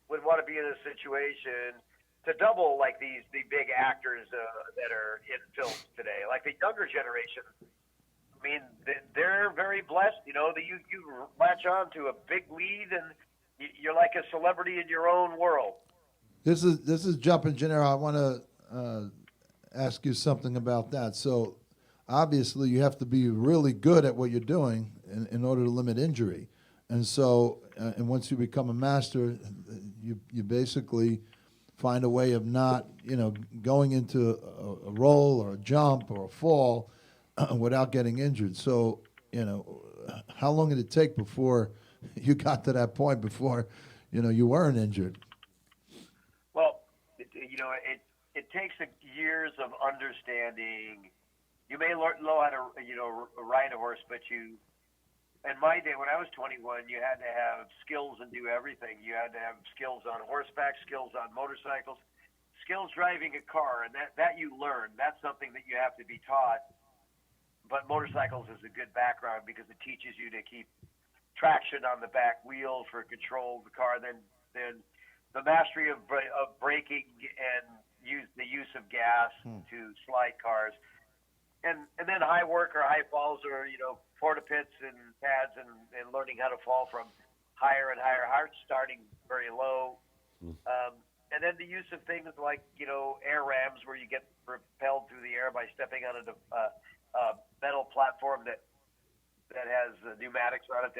would want to be in a situation to double like the big actors that are in films today, like the younger generation. I mean, they're very blessed. That you latch on to a big lead, and you're like a celebrity in your own world. This is Jumpin' Gennaro. I want to ask you something about that. So, obviously, you have to be really good at what you're doing in order to limit injury. And so, and once you become a master, you basically find a way of not, going into a roll or a jump or a fall without getting injured. So, how long did it take before you got to that point before, you weren't injured? Well, it takes years of understanding. You may know how to, ride a horse, but in my day, when I was 21, you had to have skills and do everything. You had to have skills on horseback, skills on motorcycles, skills driving a car, and that you learn. That's something that you have to be taught. but motorcycles is a good background because it teaches you to keep traction on the back wheel for control of the car. Then the mastery of braking and the use of gas to slide cars. And then high work or high falls or, porta pits and pads and learning how to fall from higher and higher heights, starting very low. And then the use of things like, air rams where you get propelled through the air by stepping on a metal platform that has pneumatics on it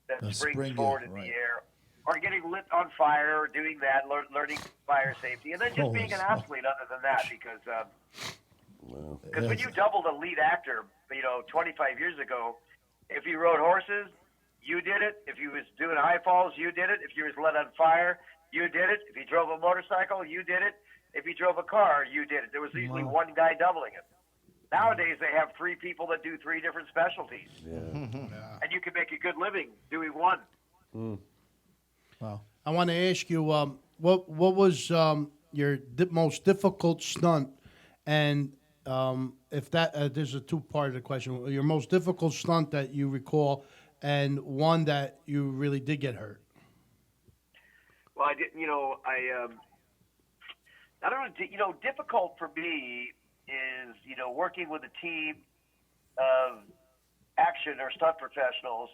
that springs forward in the air. Or getting lit on fire, or doing that, learning fire safety. And then just being an athlete other than that because when you doubled a lead actor, 25 years ago, if you rode horses, you did it. If you was doing high falls, you did it. If you was lit on fire, you did it. If you drove a motorcycle, you did it. If you drove a car, you did it. There was usually one guy doubling it. Nowadays, they have 3 people that do 3 different specialties. And you can make a good living doing one. Wow. I want to ask you, what was your most difficult stunt, and if that there's a 2-part of the question. Your most difficult stunt that you recall, and one that you really did get hurt. Well, I did. I don't know. Difficult for me is working with a team of action or stunt professionals,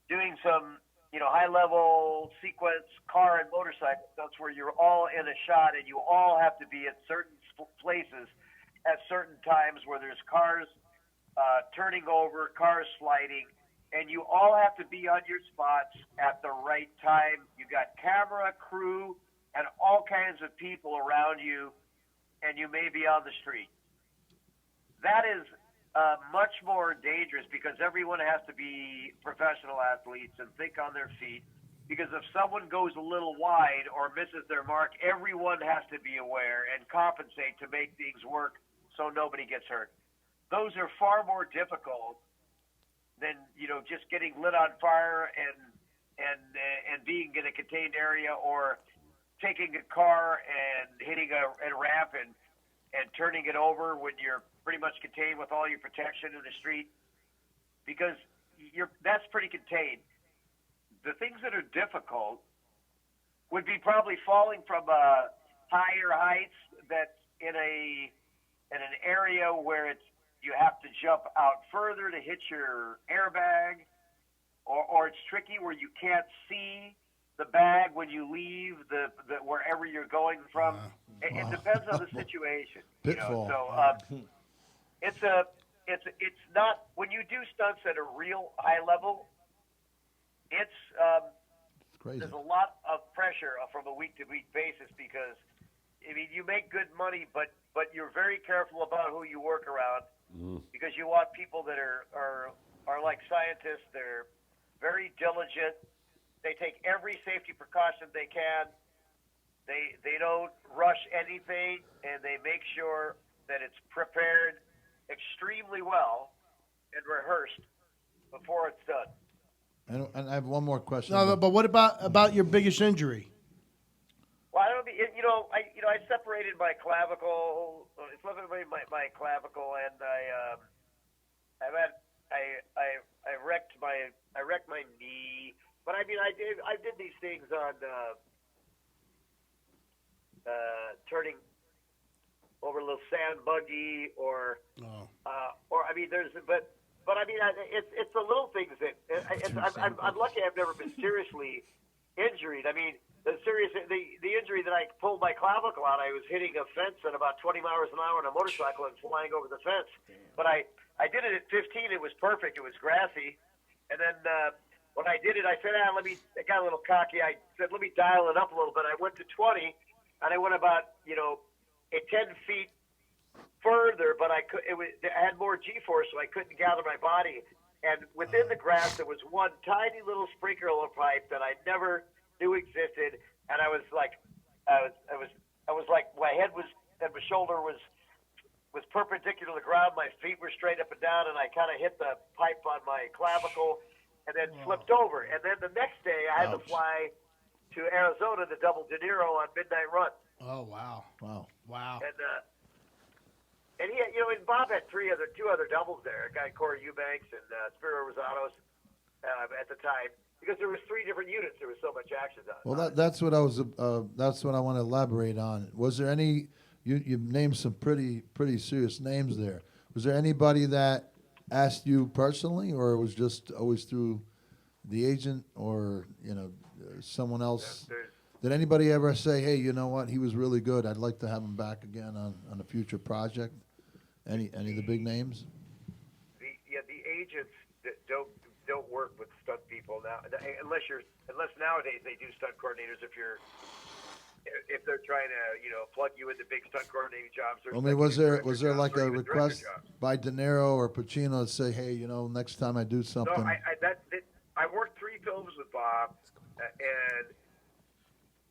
doing some high-level sequence car and motorcycle stunts where you're all in a shot and you all have to be at certain places at certain times where there's cars turning over, cars sliding, and you all have to be on your spots at the right time. You got camera, crew, and all kinds of people around you, and you may be on the street. That is much more dangerous because everyone has to be professional athletes and think on their feet. Because if someone goes a little wide or misses their mark, everyone has to be aware and compensate to make things work so nobody gets hurt. Those are far more difficult than just getting lit on fire and being in a contained area, or taking a car and hitting a ramp and turning it over when you're pretty much contained with all your protection in the street, because that's pretty contained. The things that are difficult would be probably falling from higher heights that's in an area where you have to jump out further to hit your airbag, or it's tricky where you can't see the bag when you leave the wherever you're going from. It depends on the situation. Pitfall. It's not, when you do stunts at a real high level, it's crazy. There's a lot of pressure from a week-to-week basis because, you make good money, but you're very careful about who you work around because you want people that are like scientists. They're very diligent. They take every safety precaution they can. They don't rush anything, and they make sure that it's prepared extremely well and rehearsed before it's done. And I have one more question. No, but what about your biggest injury? Well, I separated my clavicle. It's literally my clavicle, and I wrecked my knee. But I did these things on turning over a little sand buggy, or it's the little things that I'm lucky I've never been seriously injured. The injury that I pulled my clavicle out, I was hitting a fence at about 20 miles an hour on a motorcycle and flying over the fence. But I did it at 15. It was perfect. It was grassy, and then. When I did it, I said, I got a little cocky. I said, let me dial it up a little bit. I went to 20, and I went about, 10 feet further, but I had more G-force, so I couldn't gather my body. And within the grass, there was one tiny little sprinkler pipe that I never knew existed. And I was like, my head was, and my shoulder was perpendicular to the ground. My feet were straight up and down, and I kind of hit the pipe on my clavicle. And then flipped over. And then the next day, I had to fly to Arizona to double De Niro on Midnight Run. Oh, wow. And And he had, and Bob had two other doubles there. A guy, Corey Eubanks and Spiro Rosatos at the time, because there was 3 different units. There was so much action done. Well, that's what I was. That's what I want to elaborate on. Was there any? You named some pretty serious names there. Was there anybody that asked you personally, or it was just always through the agent, or someone else? Did anybody ever say, "Hey, you know what? He was really good. I'd like to have him back again on a future project"? Any of the big names? The agents that don't work with stunt people now, unless nowadays they do stunt coordinators. If they're trying to plug you into big stunt coordinating jobs. I mean, was there like a request by De Niro or Pacino to say, "Hey, next time I do something"? No, I worked 3 films with Bob, and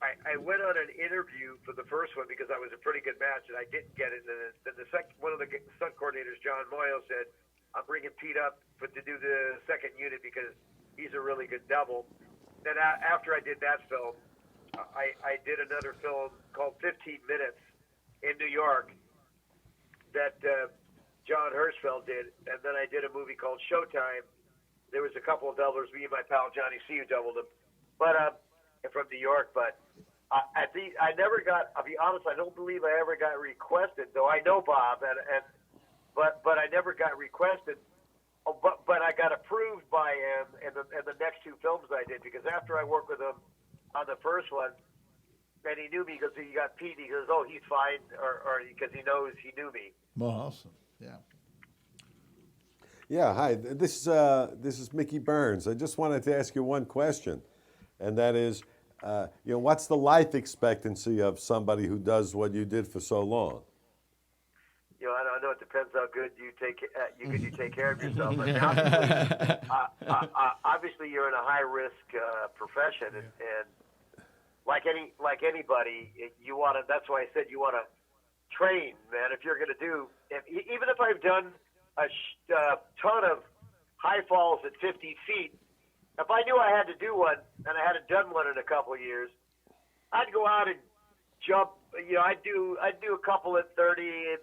I went on an interview for the first one because I was a pretty good match, and I didn't get it. And then the second, one of the stunt coordinators, John Moyle, said, "I'm bringing Pete up to do the second unit because he's a really good double." Then after I did that film, I did another film called 15 Minutes in New York that John Hirschfeld did, and then I did a movie called Showtime. There was a couple of doublers, me and my pal Johnny C, who doubled him, but from New York. But I never got. I'll be honest, I don't believe I ever got requested. Though I know Bob, but I never got requested. Oh, but I got approved by him in the next 2 films I did, because after I worked with him on the first one, and he knew me because he got Pete. He goes, "Oh, he's fine," or because he knows he knew me. Well, awesome. Yeah. Yeah, hi. This is Mickey Burns. I just wanted to ask you one question, and that is, what's the life expectancy of somebody who does what you did for so long? I don't know. It depends how good you take care of yourself. But obviously, you're in a high risk profession, and like anybody, you want to. That's why I said you want to train, man. If you're going to do, even if I've done a ton of high falls at 50 feet, if I knew I had to do one and I hadn't done one in a couple of years, I'd go out and jump. I'd do a couple at 30.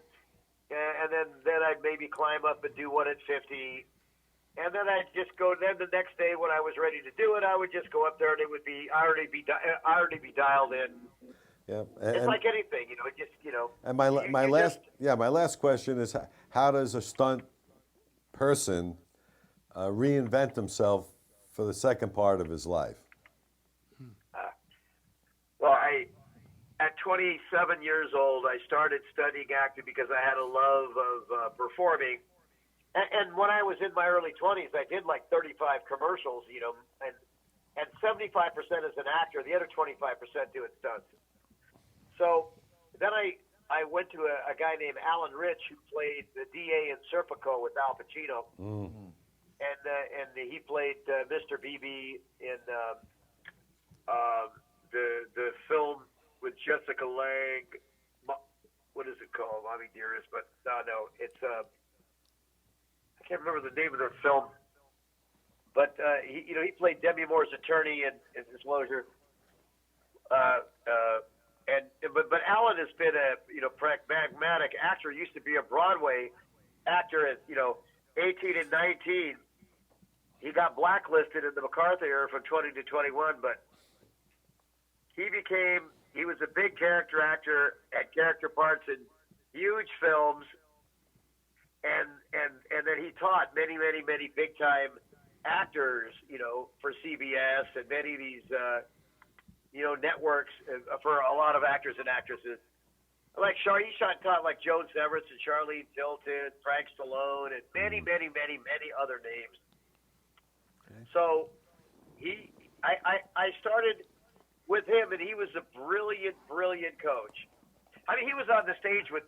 And then I'd maybe climb up and do one at 50. And then I'd just go, then the next day when I was ready to do it, I would just go up there and it would be, I already be dialed in. Yeah. It's like anything, And my last question is, how does a stunt person reinvent himself for the second part of his life? Well, at 27 years old, I started studying acting because I had a love of performing. And when I was in my early 20s, I did like 35 commercials, and 75% as an actor, the other 25% doing stunts. So then I went to a guy named Alan Rich, who played the DA in Serpico with Al Pacino. Mm-hmm. And he played Mr. BB in the film with Jessica Lange. What is it called? Mommy Dearest, but no, it's I can't remember the name of the film. But he played Demi Moore's attorney in Disclosure. But Alan has been a pragmatic actor. Used to be a Broadway actor at 18 and 19. He got blacklisted in the McCarthy era from 20 to 21, but he was a big character actor, had character parts in huge films, and then he taught many big time actors, for CBS and many of these networks for a lot of actors and actresses. Like he taught like Joan Severance and Charlene Tilton, Frank Stallone, and many other names. Okay. So I started with him, and he was a brilliant coach. I mean, he was on the stage with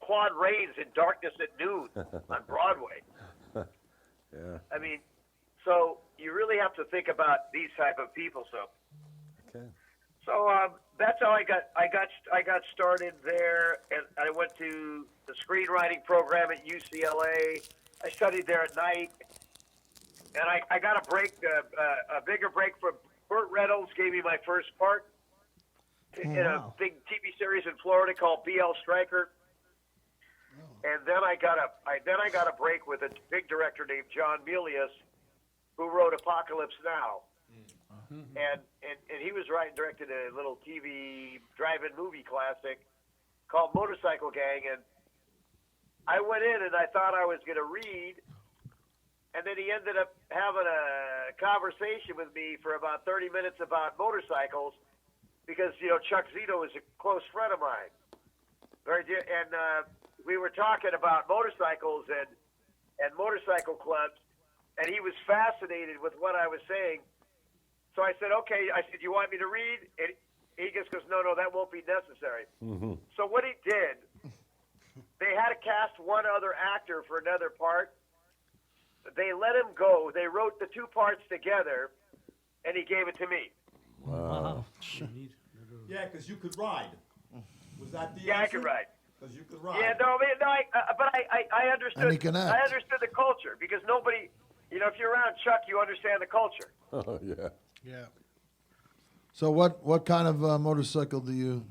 Claude Rains in Darkness at Noon on Broadway. Yeah. I mean, so you really have to think about these type of people. So, okay. So that's how I got started there, and I went to the screenwriting program at UCLA. I studied there at night, and I got a break, a bigger break from Burt Reynolds. Gave me my first part in a big TV series in Florida called BL Stryker. And then I got a break with a big director named John Milius, who wrote Apocalypse Now. And he was directed a little TV drive-in movie classic called Motorcycle Gang. And I went in and I thought I was going to read, and then he ended up having a conversation with me for about 30 minutes about motorcycles, because Chuck Zito is a close friend of mine. Very dear, and we were talking about motorcycles and motorcycle clubs, and he was fascinated with what I was saying. So I said, okay. I said, you want me to read? And he just goes, no, that won't be necessary. Mm-hmm. So what he did, they had to cast one other actor for another part. They let him go. They wrote the two parts together, and he gave it to me. Wow. Yeah, because you could ride. Was that the answer? I could ride. Because you could ride. Yeah, but I understood. And he can act. I understood the culture, because nobody, if you're around Chuck, you understand the culture. Oh, yeah. Yeah. So what kind of motorcycle do you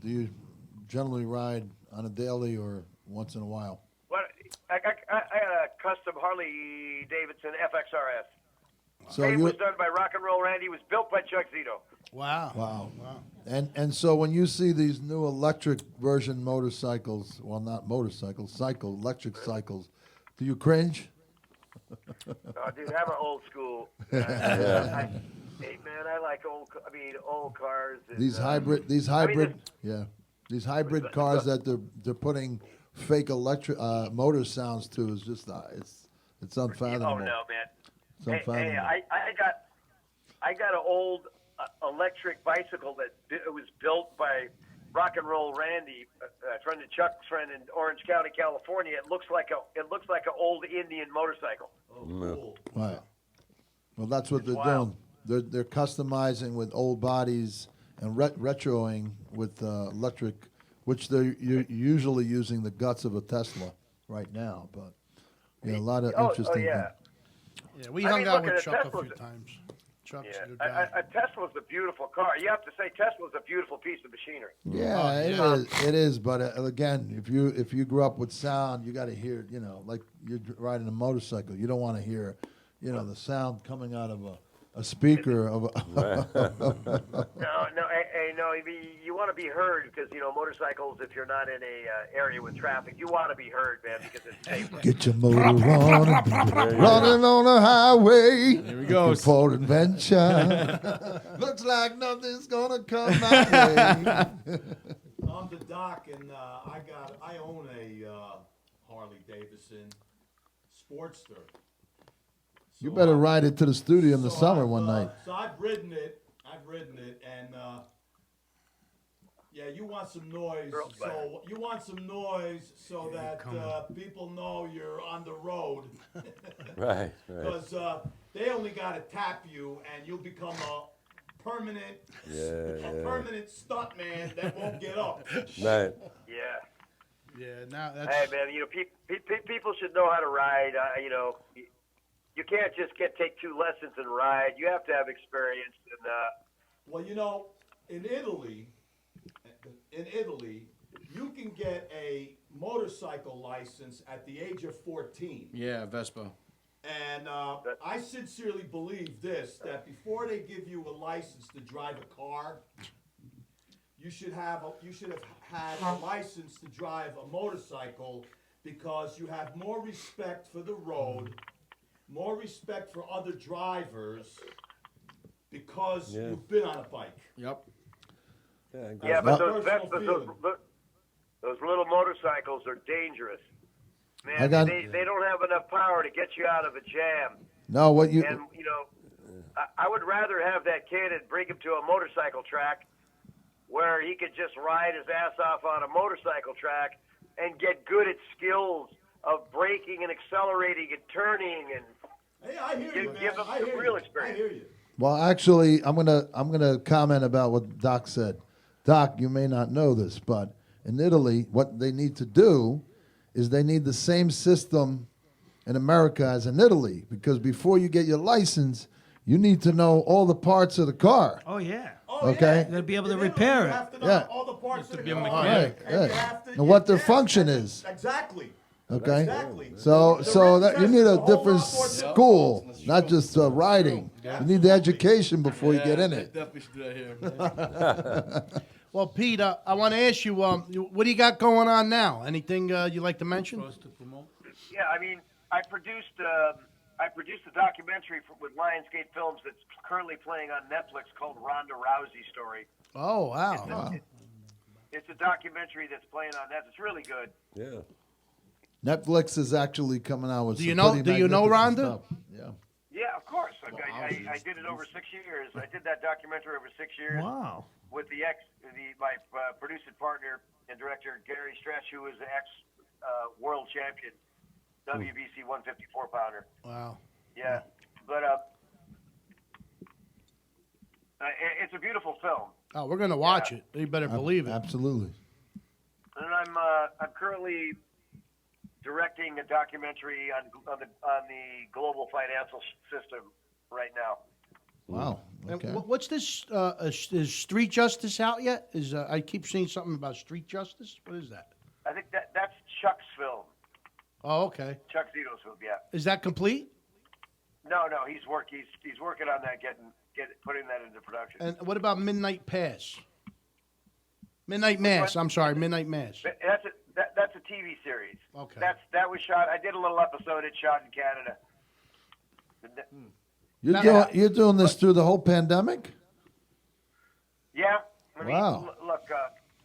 generally ride on a daily or once in a while? Well, I had a custom Harley Davidson FXRS. So it was done by Rock and Roll Randy. It was built by Chuck Zito. Wow. And so when you see these new electric version motorcycles, well, not motorcycles, electric cycles, do you cringe? Oh, dude, have an old school. Hey, man, I like old cars. And, These hybrid cars that they're putting fake electric motor sounds to is just it's unfathomable. Oh no, man. It's unfathomable. Hey, I got an old electric bicycle that was built by Rock and Roll Randy, a friend of Chuck's friend in Orange County, California. It looks like an old Indian motorcycle. Oh, cool. Right. Well, that's what they're wild. doing. They're customizing with old bodies and retroing with electric, which they're usually using the guts of a Tesla right now. But a lot of interesting. Yeah. Yeah, we hung out with Chuck a few times. Chuck's a good guy. A Tesla's a beautiful car. You have to say Tesla's a beautiful piece of machinery. Yeah, it is. But again, if you grew up with sound, you got to hear. Like you're riding a motorcycle, you don't want to hear, the sound coming out of a speaker of a. No. You want to be heard, because motorcycles. If you're not in a area with traffic, you want to be heard, man, because it's safer. Get your motor running on the highway. Here we go. For adventure. Looks like nothing's gonna come my way. I'm the Doc, and I own a Harley Davidson Sportster. You better ride it to the studio in the summer one night. So I've ridden it, and you want some noise. So that people know you're on the road. Right. Because they only got to tap you, and you'll become a permanent stunt man that won't get up. Right. Yeah. Now that's. Hey, man, people should know how to ride. You can't just take 2 lessons and ride. You have to have experience. And well, in Italy, you can get a motorcycle license at the age of 14. Yeah, Vespa. And I sincerely believe this, that before they give you a license to drive a car, you should have had a license to drive a motorcycle, because you have more respect for the road, more respect for other drivers, because you've been on a bike. Yep. Yeah, but those Vespas, those little motorcycles are dangerous. Man, they don't have enough power to get you out of a jam. No, I would rather have that kid and bring him to a motorcycle track where he could just ride his ass off on a motorcycle track and get good at skills of braking and accelerating and turning, and hey, I hear you, man. Give him some real experience. I hear you. Well, actually, I'm gonna comment about what Doc said. Doc, you may not know this, but in Italy, what they need to do is they need the same system in America as in Italy, because before you get your license, you need to know all the parts of the car. Oh, yeah. Okay. You gotta be able to repair it. You have to know all the parts of the car. Right. And what their function is. Exactly. Okay. Exactly. So that you need a The whole different lot more- school, not just writing. You need the education before you get in it. Definitely should do that here. Well, Pete, I want to ask you, what do you got going on now? Anything you'd like to mention? Yeah, I mean, I produced a documentary with Lionsgate Films that's currently playing on Netflix called Ronda Rousey Story. Oh, wow. It's a documentary that's playing on Netflix. It's really good. Yeah. Netflix is actually coming out with. Do some you know? pretty Do you know magnificent Rhonda? stuff. Yeah. Yeah, of course. I did it over 6 years. I did that documentary over 6 years. Wow. With my producing partner and director Gary Stretch, who was the world champion, WBC 154 pounder. Wow. Yeah, but it's a beautiful film, Oh, we're gonna watch it. You better believe it. Absolutely. and I'm currently directing a documentary on the global financial system right now. Wow. And Okay. what's this? Is Street Justice out yet? I keep seeing something about Street Justice. What is that? I think that's Chuck's film, Oh, okay. Chuck Zito's film. Yeah. Is that complete? No, he's working on that, putting that into production. And what about Midnight Pass? Midnight Mass. I'm sorry, Midnight Mass. That's a TV series. Okay. That was shot. I did a little episode. It's shot in Canada. You're doing this through the whole pandemic? Yeah. I mean, Wow. Look,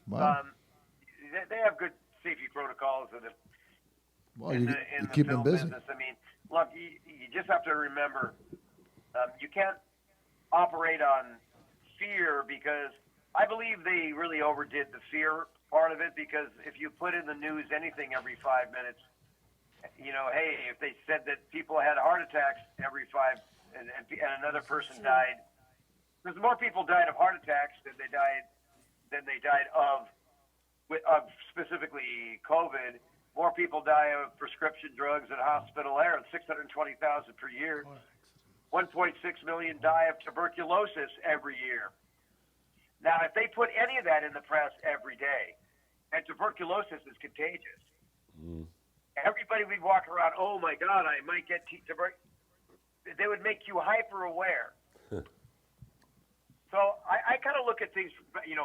Wow. they have good safety protocols Well, in you the keep them film busy. business. I mean, look, you just have to remember, you can't operate on fear, because I believe they really overdid the fear part of it, because if you put in the news anything every 5 minutes, hey, if they said that people had heart attacks every five and another person died, because more people died of heart attacks than they died of specifically COVID. More people die of prescription drugs and hospital error, 620,000 per year. 1.6 million die of tuberculosis every year. Now, if they put any of that in the press every day, and tuberculosis is contagious, everybody would walk around, oh my God, I might get tuberculosis. They would make you hyper aware. So I kind of look at things,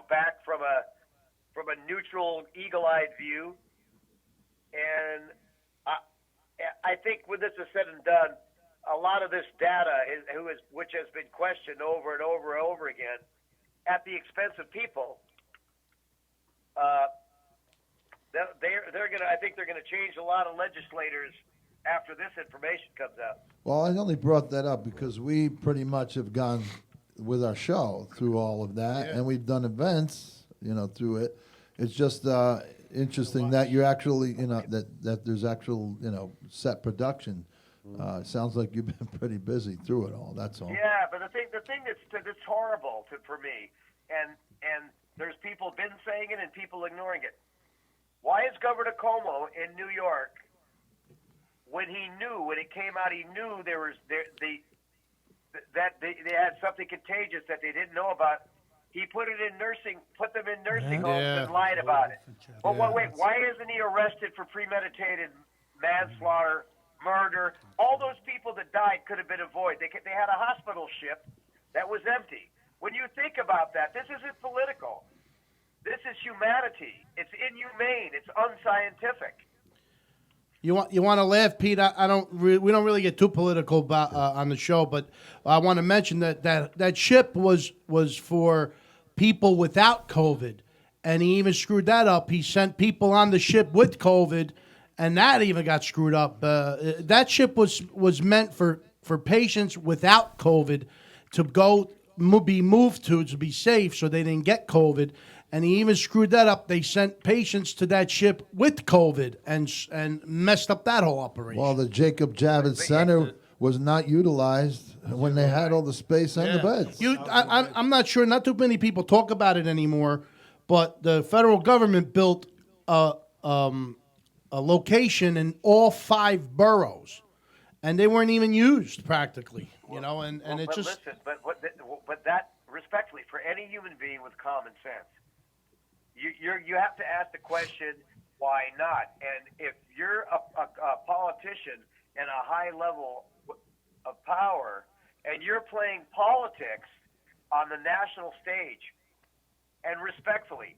back from a neutral, eagle-eyed view, and I think when this is said and done, a lot of this data, which has been questioned over and over and over again, at the expense of people, they're gonna. I think they're gonna change a lot of legislators after this information comes out. Well, I only brought that up because we pretty much have gone with our show through all of that, and we've done events, through it. It's just interesting that you're actually, that there's actual, set production. Sounds like you've been pretty busy through it all. That's all. Yeah, but the thing that's horrible for me, and there's people been saying it and people ignoring it. Why is Governor Cuomo in New York, when it came out, he knew that they had something contagious that they didn't know about? He put them in nursing homes and lied about it. But wait, why isn't he arrested for premeditated manslaughter, murder? All those people that died could have been avoided. They had a hospital ship that was empty. When you think about that, this isn't political. This is humanity. It's inhumane. It's unscientific. You want to laugh, Pete? We don't really get too political about, on the show, but I want to mention that ship was for people without COVID, and he even screwed that up. He sent people on the ship with COVID, and that even got screwed up. That ship was meant for patients without COVID to be moved to be safe, so they didn't get COVID. And he even screwed that up. They sent patients to that ship with COVID and messed up that whole operation. Well, the Jacob Javits Center was not utilized when they had all the space and the beds. I'm not sure. Not too many people talk about it anymore. But the federal government built a location in all 5 boroughs, and they weren't even used practically. And it just. Listen, but that, respectfully, for any human being with common sense, you have to ask the question: why not? And if you're a politician in a high level of power and you're playing politics on the national stage, and respectfully,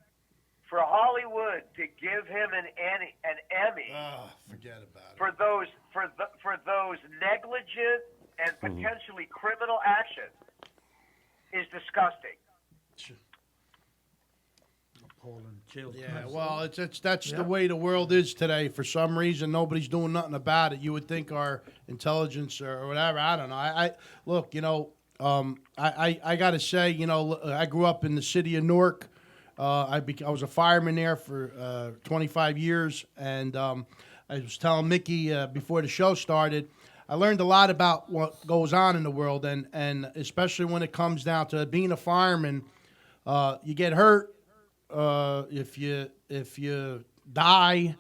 for Hollywood to give him an Emmy forget about it. for those negligent and potentially criminal actions is disgusting. Yeah, well, that's the way the world is today. For some reason, nobody's doing nothing about it. You would think our intelligence or whatever. I don't know. I look, I got to say, I grew up in the city of Newark. I was a fireman there for 25 years, and I was telling Mickey before the show started, I learned a lot about what goes on in the world, and especially when it comes down to being a fireman, you get hurt. If you die,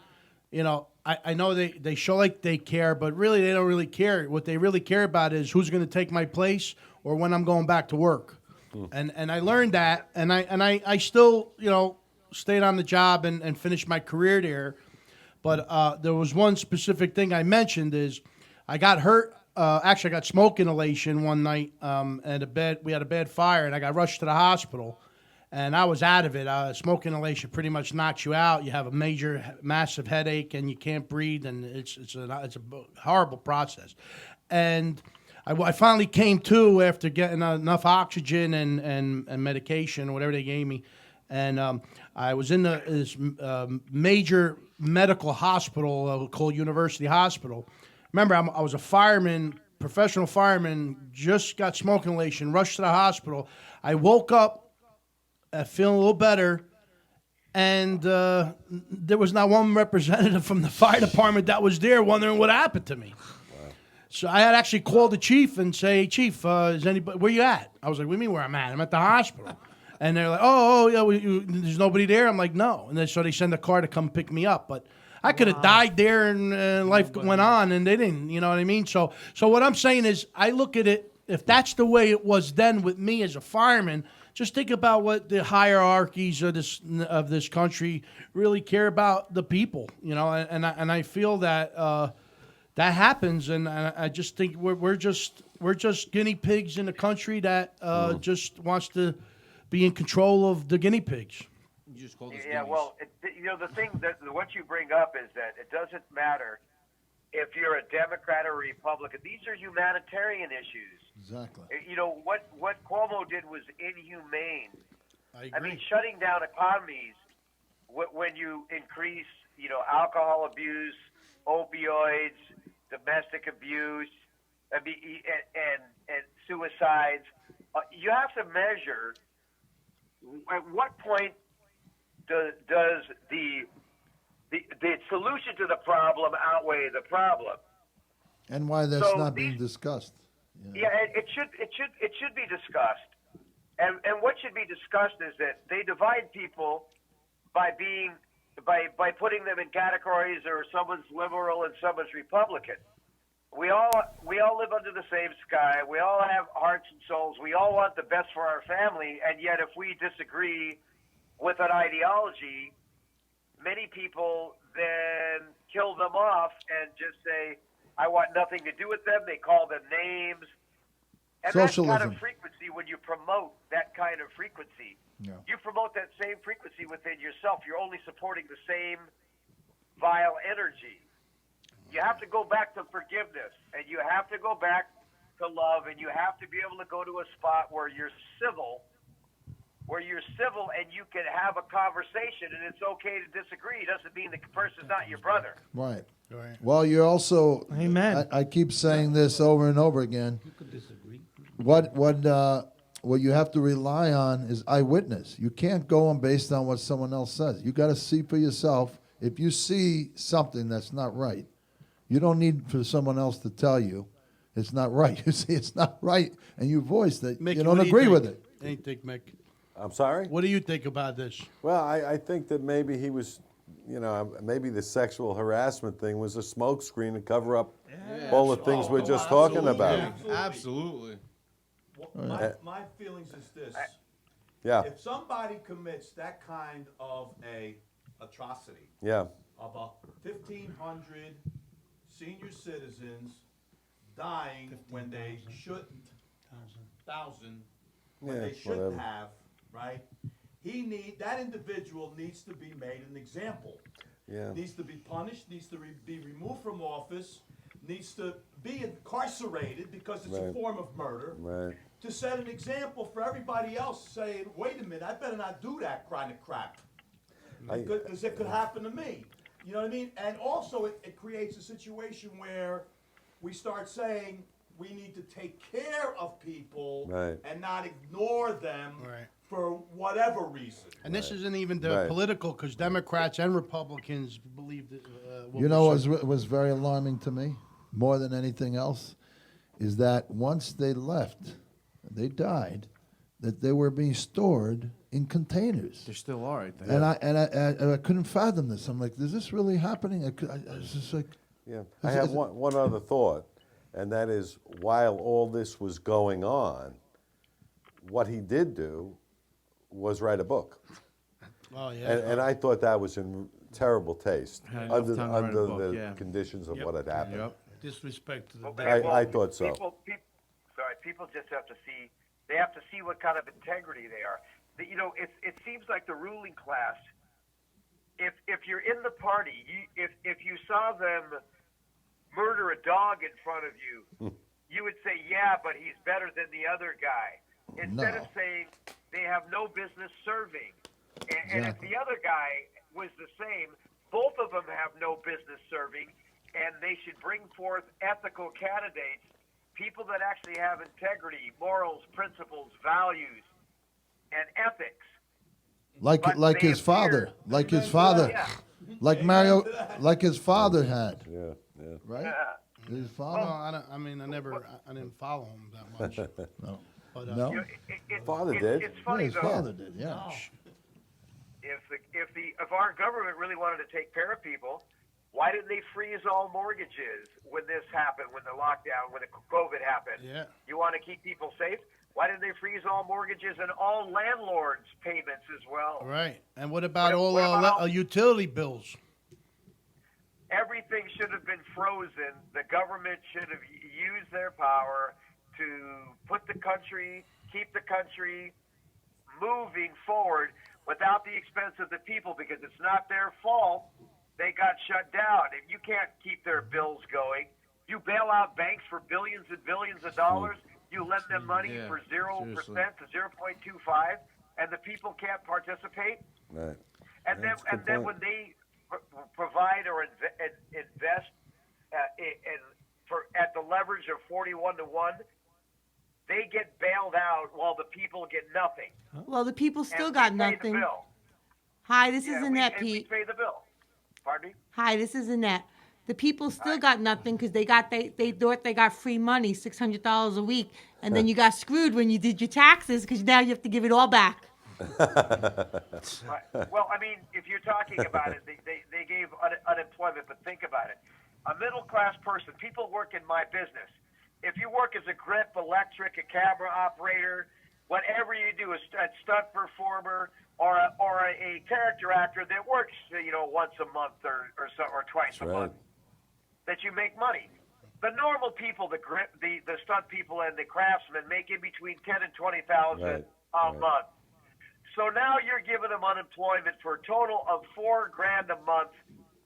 I know they show like they care, but really they don't really care. What they really care about is who's going to take my place or when I'm going back to work. And I learned that, and I still stayed on the job and finished my career there. But there was one specific thing I mentioned is I got hurt. Actually, I got smoke inhalation one night we had a bad fire, and I got rushed to the hospital. And I was out of it. Smoke inhalation pretty much knocks you out. You have a massive headache, and you can't breathe, and it's a horrible process. And I finally came to after getting enough oxygen and medication, or whatever they gave me. And I was in this major medical hospital called University Hospital. Remember, I was a fireman, professional fireman, just got smoke inhalation, rushed to the hospital. I woke up feeling a little better, and there was not one representative from the fire department that was there wondering what happened to me. Wow. So I had actually called the chief and say, Chief, is anybody, where you at? I was like, what do you mean where I'm at? I'm at the hospital. And they're like, oh yeah, there's nobody there? I'm like, no. And then so they send a car to come pick me up. But I could have died there, and life went on, and they didn't, you know what I mean? So what I'm saying is, I look at it, if that's the way it was then with me as a fireman, just think about what the hierarchies of this country really care about the people, and I feel that that happens, and I just think we're just guinea pigs in a country that just wants to be in control of the guinea pigs. You just call this well, the thing that what you bring up is that it doesn't matter if you're a Democrat or Republican. These are humanitarian issues. Exactly. What Cuomo did was inhumane. I mean, shutting down economies when you increase, alcohol abuse, opioids, domestic abuse, and suicides. You have to measure at what point does the solution to the problem outweigh the problem. And why that's not being discussed. Yeah, it should be discussed. And what should be discussed is that they divide people by putting them in categories, or someone's liberal and someone's Republican. We all live under the same sky. We all have hearts and souls. We all want the best for our family, and yet if we disagree with an ideology, many people then kill them off and just say, I want nothing to do with them. They call them names. And Socialism. that kind of frequency, when you promote that kind of frequency, you promote that same frequency within yourself. You're only supporting the same vile energy. You have to go back to forgiveness, and you have to go back to love, and you have to be able to go to a spot where you're civil, and you can have a conversation, and it's okay to disagree. It doesn't mean the person's not your brother. Right. Well, you're also. Amen. I keep saying this over and over again. You could disagree. What you have to rely on is eyewitness. You can't go on based on what someone else says. You got to see for yourself. If you see something that's not right, you don't need for someone else to tell you it's not right. You see it's not right, and you voice that Mickey, you don't what do agree think? with it. What do you think, Mick? I'm sorry? What do you think about this? Well, I think that maybe he was, maybe the sexual harassment thing was a smokescreen to cover up all the things we're just talking about. Absolutely. My feelings is this. Yeah. If somebody commits that kind of a atrocity, Yeah. of 1,500 senior citizens dying when they shouldn't, when they shouldn't whatever. have, right? That individual needs to be made an example. Yeah. Needs to be punished, needs to be removed from office, needs to be incarcerated because it's a Right. form of murder. Right. To set an example for everybody else saying, wait a minute, I better not do that kind of crap. Because it could happen to me. You know what I mean? And also it creates a situation where we start saying we need to take care of people Right. and not ignore them Right. for whatever reason. And this isn't even the Right. political, because Democrats and Republicans believe that. What You know we're what saying. was very alarming to me, more than anything else, is that once they left, they died, that they were being stored in containers. There still are, I think. And I couldn't fathom this. I'm like, is this really happening? I was just like, Yeah. I have one other thought, and that is while all this was going on, what he did do was write a book. Oh yeah. And I thought that was in terrible taste Had enough under, time to write a under book, the yeah. conditions of Yep. what had happened. Yep. Disrespect to the Okay, well, I thought so. People just have to see. They have to see what kind of integrity they are. It seems like the ruling class. If you're in the party, if you saw them murder a dog in front of you, you would say, yeah, but he's better than the other guy. Instead of saying they have no business serving, and if the other guy was the same, both of them have no business serving, and they should bring forth ethical candidates. People that actually have integrity, morals, principles, values, and ethics. like his father, like his father, Yeah. like Mario, like his father had, Yeah, yeah. right? His Well, father. I didn't follow him that much. No. But, No? Father did. It's Yeah, funny his though. father did. Yeah. If our government really wanted to take care of people, why didn't they freeze all mortgages when this happened, when the lockdown, when the COVID happened? Yeah. You want to keep people safe? Why didn't they freeze all mortgages and all landlords' payments as well? Right. And what about What about- utility bills? Everything should have been frozen. The government should have used their power to put the country, keep the country moving forward without the expense of the people, because it's not their fault they got shut down. If you can't keep their bills going, you bail out banks for billions and billions of dollars, you lend them money Yeah, for 0% seriously. to 0.25, and the people can't participate. Right. And That's a then, good point. when they provide or invest at the leverage of 41-1, they get bailed out while the people get nothing. Well, the people still And got we pay nothing. The bill. Hi, this is Yeah, Annette, and we Pete. pay the bill. Pardon me? Hi, this is Annette. The people still got nothing because they thought they got free money, $600 a week, and then you got screwed when you did your taxes because now you have to give it all back. Right. Well, I mean, if you're talking about it, they gave unemployment, but think about it. A middle-class person, people work in my business. If you work as a grip, electric, a camera operator, whatever you do, a stunt performer, or a character actor that works, once a month or twice a That's right. month, that you make money. The normal people, the stunt people and the craftsmen make in between 10 and 20,000 Right, a right. month. So now you're giving them unemployment for a total of $4,000 a month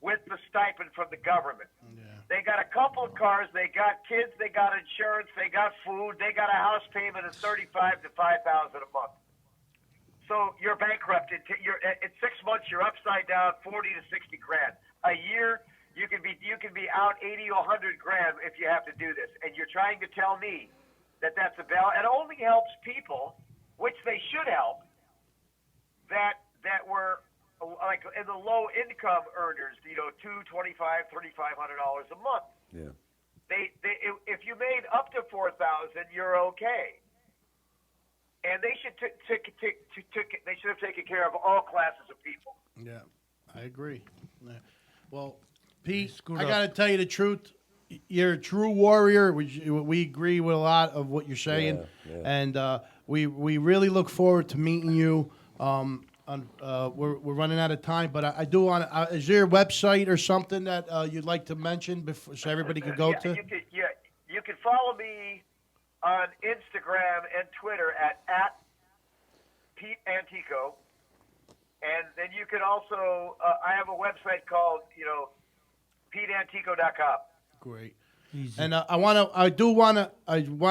with the stipend from the government. Yeah. They got a couple of cars, they got kids, they got insurance, they got food, they got a house payment of $35,000 to $5,000 a month. So you're bankrupt. In 6 months, you're upside down, 40 to 60 grand a year. You can be out 80 or 100 grand if you have to do this. And you're trying to tell me that that's a bail. It only helps people, which they should help, that were like in the low income earners. $2,000, $2,500, $3,500 a month. Yeah. If you made up to 4,000, you're okay. And they should they should have taken care of all classes of people. Yeah, I agree. Yeah. Well, Pete, screwed I up. got to tell you the truth. You're a true warrior. We agree with a lot of what you're saying, Yeah, yeah. and we really look forward to meeting you. we're running out of time, but I do want to. Is there a website or something that you'd like to mention before, so everybody could go to? You can follow me on Instagram and Twitter at Pete Antico, and then you can also. I have a website called PeteAntico.com. Great. Easy. And I want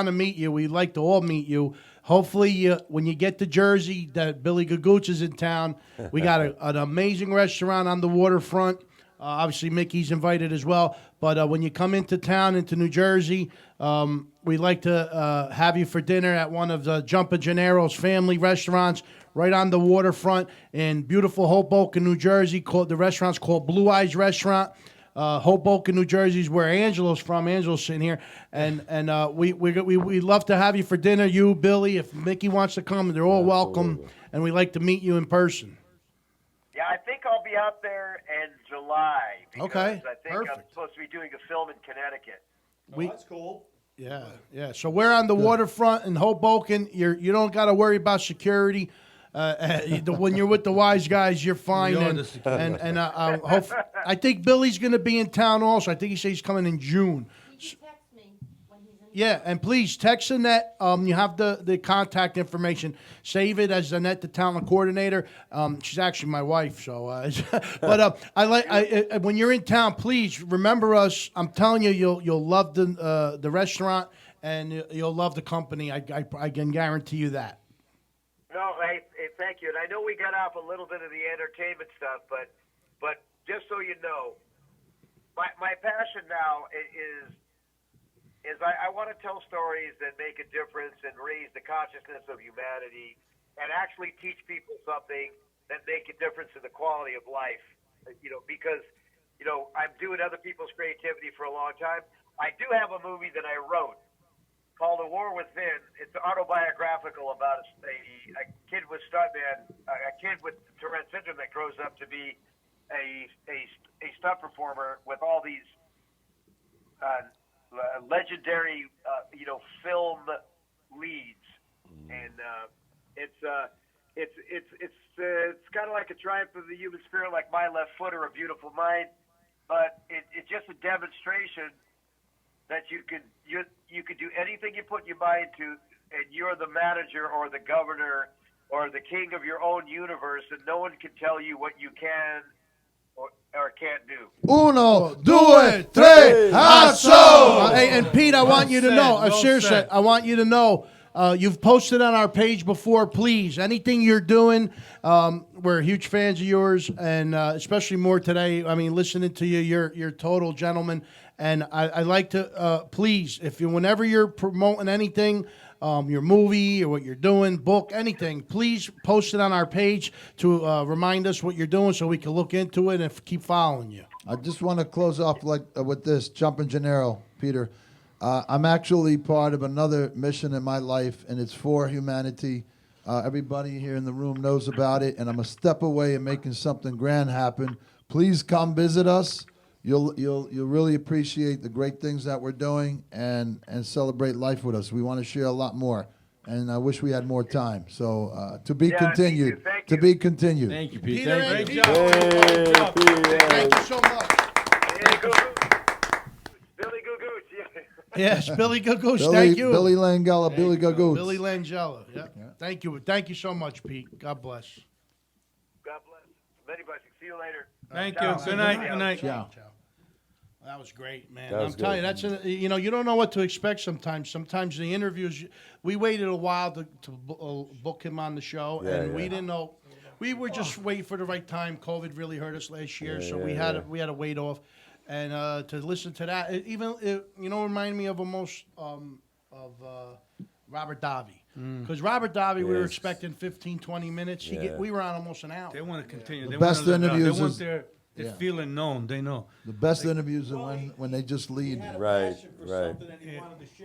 to meet you. We'd like to all meet you. Hopefully, when you get to Jersey, that Billy Gagoots is in town. We got an amazing restaurant on the waterfront. Obviously, Mickey's invited as well. But when you come into town, into New Jersey, we'd like to have you for dinner at one of the Jumpin' Gennaro's family restaurants right on the waterfront in beautiful Hoboken, New Jersey. The restaurant's called Wiseguyz Restaurant. Hoboken, New Jersey is where Angelo's from. Angelo's sitting here, and we love to have you for dinner. You, Billy, if Mickey wants to come, they're all welcome, and we like to meet you in person. Yeah, I think I'll be out there in July. Okay, I think perfect. I'm supposed to be doing a film in Connecticut. That's cool. Yeah. So we're on the waterfront in Hoboken. You don't got to worry about security. When you're with the Wiseguyz, you're fine. I think Billy's going to be in town also. I think he says he's coming in June. Yeah, and please text Annette. You have the contact information. Save it as Annette, the talent coordinator. She's actually my wife. So, but when you're in town, please remember us. I'm telling you, you'll love the restaurant and you'll love the company. I can guarantee you that. No, hey, thank you. And I know we got off a little bit of the entertainment stuff, but just so you know, my passion now is I want to tell stories that make a difference and raise the consciousness of humanity and actually teach people something that make a difference in the quality of life. Because I'm doing other people's creativity for a long time. I do have a movie that I wrote called The War Within. It's autobiographical about a kid with Tourette syndrome that grows up to be a stunt performer with all these legendary film leads, and it's kind of like a triumph of the human spirit, like My Left Foot or A Beautiful Mind, but it's just a demonstration that you could do anything you put your mind to, and you're the manager or the governor or the king of your own universe, and no one can tell you what you can or can't do. Uno, due, tre, asso! Hey, and Pete, I want you to know, seriously, I want you to know, you've posted on our page before. Please, anything you're doing, we're huge fans of yours, and especially more today. I mean, listening to you, you're a total gentleman. And I like to, please, whenever you're promoting anything, your movie or what you're doing, book, anything, please post it on our page to remind us what you're doing so we can look into it and keep following you. I just want to close off with this, Jumpin' Gennaro, Peter. I'm actually part of another mission in my life, and it's for humanity. Everybody here in the room knows about it, and I'm a step away in making something grand happen. Please come visit us. You'll really appreciate the great things that we're doing and celebrate life with us. We want to share a lot more, and I wish we had more time. So to be continued. Thank you. To be continued. Thank you, Pete. Peter, Great Pete. job. Thank you so much. Billy Gagoots, yeah. Yes, Billy Gagoots. Thank you. Billy Langella, Billy Gagoots. Billy Langella. Yeah. Thank you. Thank you so much, Pete. God bless. God bless. Many blessings. See you later. Thank you. Ciao. Good night. Good night. Ciao. That was great, man. That was I'm telling you, good. that's you don't know what to expect sometimes. Sometimes the interviews, we waited a while to book him on the show, and we didn't know. We were just waiting for the right time. COVID really hurt us last year, so we had to wait off, and to listen to that, reminded me of almost of Robert Davi. Because Robert Davi, we were expecting 15, 20 minutes. We were on almost an hour. They want to continue. The best interviews They want is- their feeling known. They know. The best interviews are when they just lead. Right.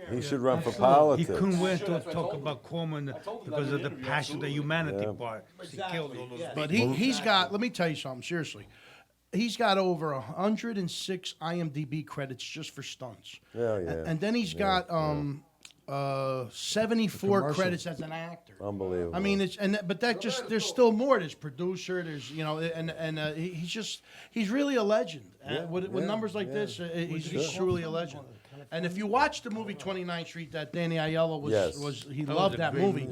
He should run for politics. He couldn't wait to talk about Cuomo because of the passion, the humanity part. He killed all those But people. he's got, let me tell you something, seriously. He's got over 106 IMDb credits just for stunts. Yeah. And then he's got 74 commercial. credits as an actor. Unbelievable. I mean, but that just there's still more. There's producer. There's he's really a legend. With numbers like this, he's truly a legend. And if you watch the movie 29th Street, that Danny Aiello he loved that movie.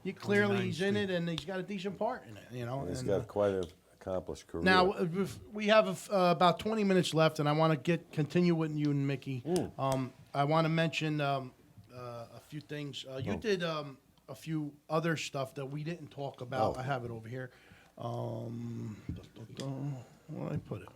He clearly he's in it, and he's got a decent part in it. He's got quite an accomplished career. Now we have about 20 minutes left, and I want to continue with you and Mickey. I want to mention a few things. You did a few other stuff that we didn't talk about. I have it over here. Where did I put it?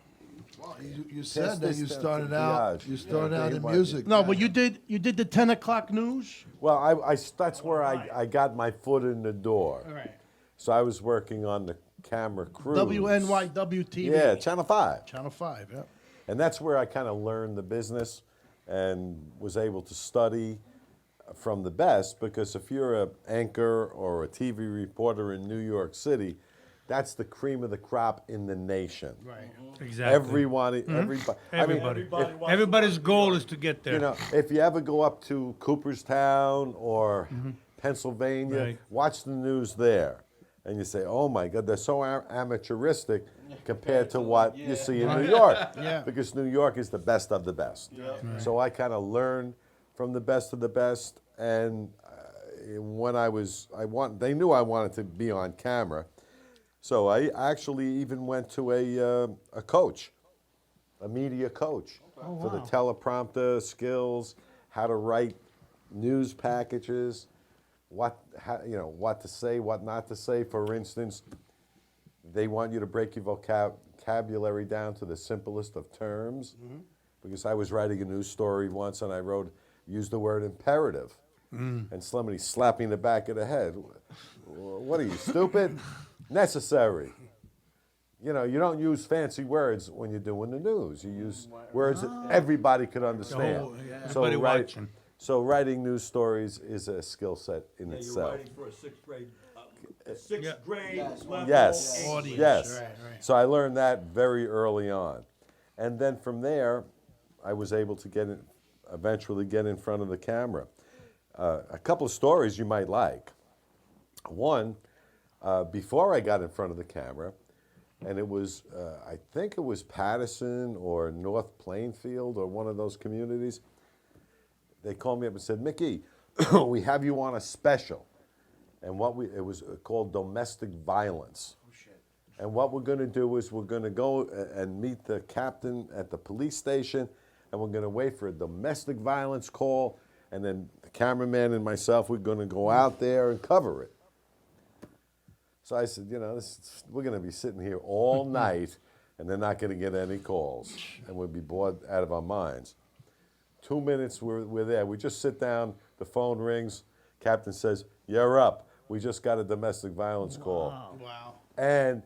Well, you said that you started out. You started out in music. No, but you did the 10 o'clock news. Well, that's where I got my foot in the door. All right. So I was working on the camera crew. WNYW-TV. Yeah, Channel 5. Channel 5, yeah. And that's where I kind of learned the business and was able to study from the best, because if you're an anchor or a TV reporter in New York City, that's the cream of the crop in the nation. Right. Exactly. Everybody. Everybody's goal is to get there. You know, if you ever go up to Cooperstown or Pennsylvania, watch the news there. And you say, oh my God, they're so amateuristic compared to what you see in New York. Because New York is the best of the best. So I kind of learned from the best of the best. And when they knew I wanted to be on camera. So I actually even went to a coach, a media coach, for the teleprompter skills, how to write news packages, what to say, what not to say. For instance, they want you to break your vocabulary down to the simplest of terms, because I was writing a news story once and I used the word imperative, and somebody slapped me in the back of the head. What are you, stupid? Necessary. You know, you don't use fancy words when you're doing the news. You use words that everybody could understand. So writing news stories is a skill set in itself. You're writing for a sixth grade level yes. audience. Yes. Right. So I learned that very early on. And then from there, I was able to eventually get in front of the camera. A couple of stories you might like. One, before I got in front of the camera, and it was, I think it was Patterson or North Plainfield or one of those communities. They called me up and said, Mickey, we have you on a special. And it was called domestic violence. Oh, shit. And what we're going to do is we're going to go and meet the captain at the police station, and we're going to wait for a domestic violence call, and then the cameraman and myself, we're going to go out there and cover it. So I said, we're going to be sitting here all night, and they're not going to get any calls, and we'll be bored out of our minds. 2 minutes, we're there. We just sit down, the phone rings, captain says, you're up. We just got a domestic violence call. Wow. And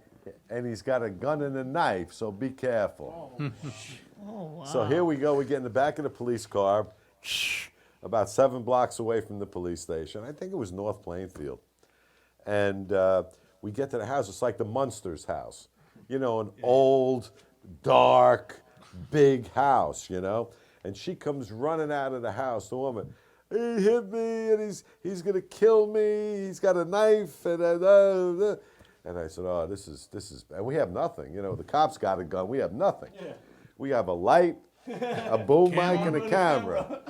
he's got a gun and a knife, so be careful. Wow. So here we go. We get in the back of the police car, about 7 blocks away from the police station. I think it was North Plainfield. And we get to the house. It's like the Munsters house. An old, dark, big house, And she comes running out of the house, the woman. He hit me, and he's going to kill me. He's got a knife. And I said, oh, this is, and we have nothing. The cops got a gun. We have nothing. Yeah. We have a light, a boom mic, and a camera.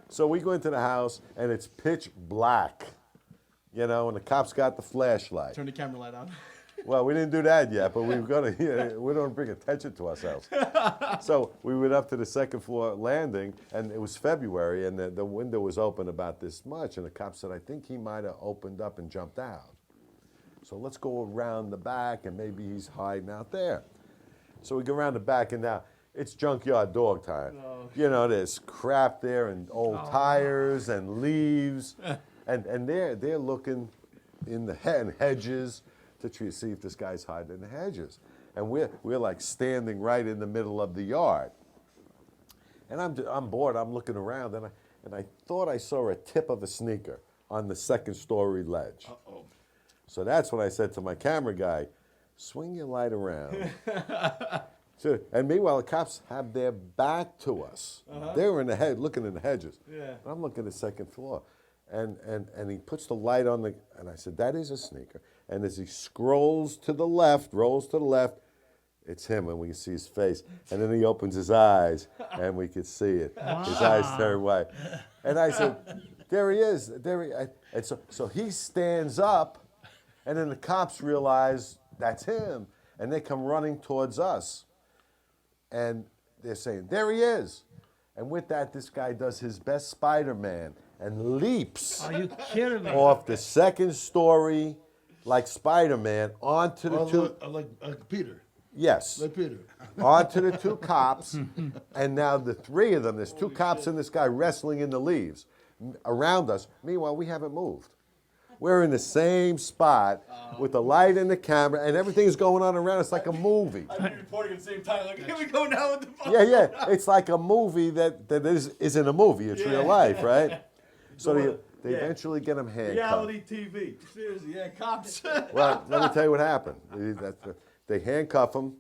So we go into the house, and it's pitch black. And the cops got the flashlight. Turn the camera light on. Well, we didn't do that yet, but we don't bring attention to ourselves. So we went up to the second floor landing, and it was February, and the window was open about this much, and the cop said, I think he might have opened up and jumped out. So let's go around the back, and maybe he's hiding out there. So we go around the back, and now it's junkyard dog time. Oh. There's crap there, and old tires, and leaves, and they're looking in the hedges, to see if this guy's hiding in the hedges. And we're like standing right in the middle of the yard. And I'm bored, I'm looking around, and I thought I saw a tip of a sneaker on the second story ledge. Uh-oh. So that's when I said to my camera guy, swing your light around. So, and meanwhile, the cops have their back to us. They were in the head, looking in the hedges. Yeah. I'm looking at the second floor. And he puts the light on the, and I said, that is a sneaker. And as he scrolls to the left, rolls to the left, it's him, and we can see his face. And then he opens his eyes, and we could see it. His eyes turn white. And I said, there he is. And so he stands up, and then the cops realize that's him, and they come running towards us. And they're saying, there he is. And with that, this guy does his best Spider-Man and leaps Are you kidding me? off the second story like Spider-Man onto the two. Like Peter. Yes. Like Peter. Onto the two cops. And now the three of them, there's two cops and this guy wrestling in the leaves around us. Meanwhile, we haven't moved. We're in the same spot with the light and the camera, and everything's going on around us like a movie. I'd be reporting at the same time, like, here we go now with the phone. Yeah. It's like a movie that isn't a movie. It's real life, right? So they eventually get him handcuffed. Reality TV. Seriously, yeah, cops. Well, let me tell you what happened. They handcuff him,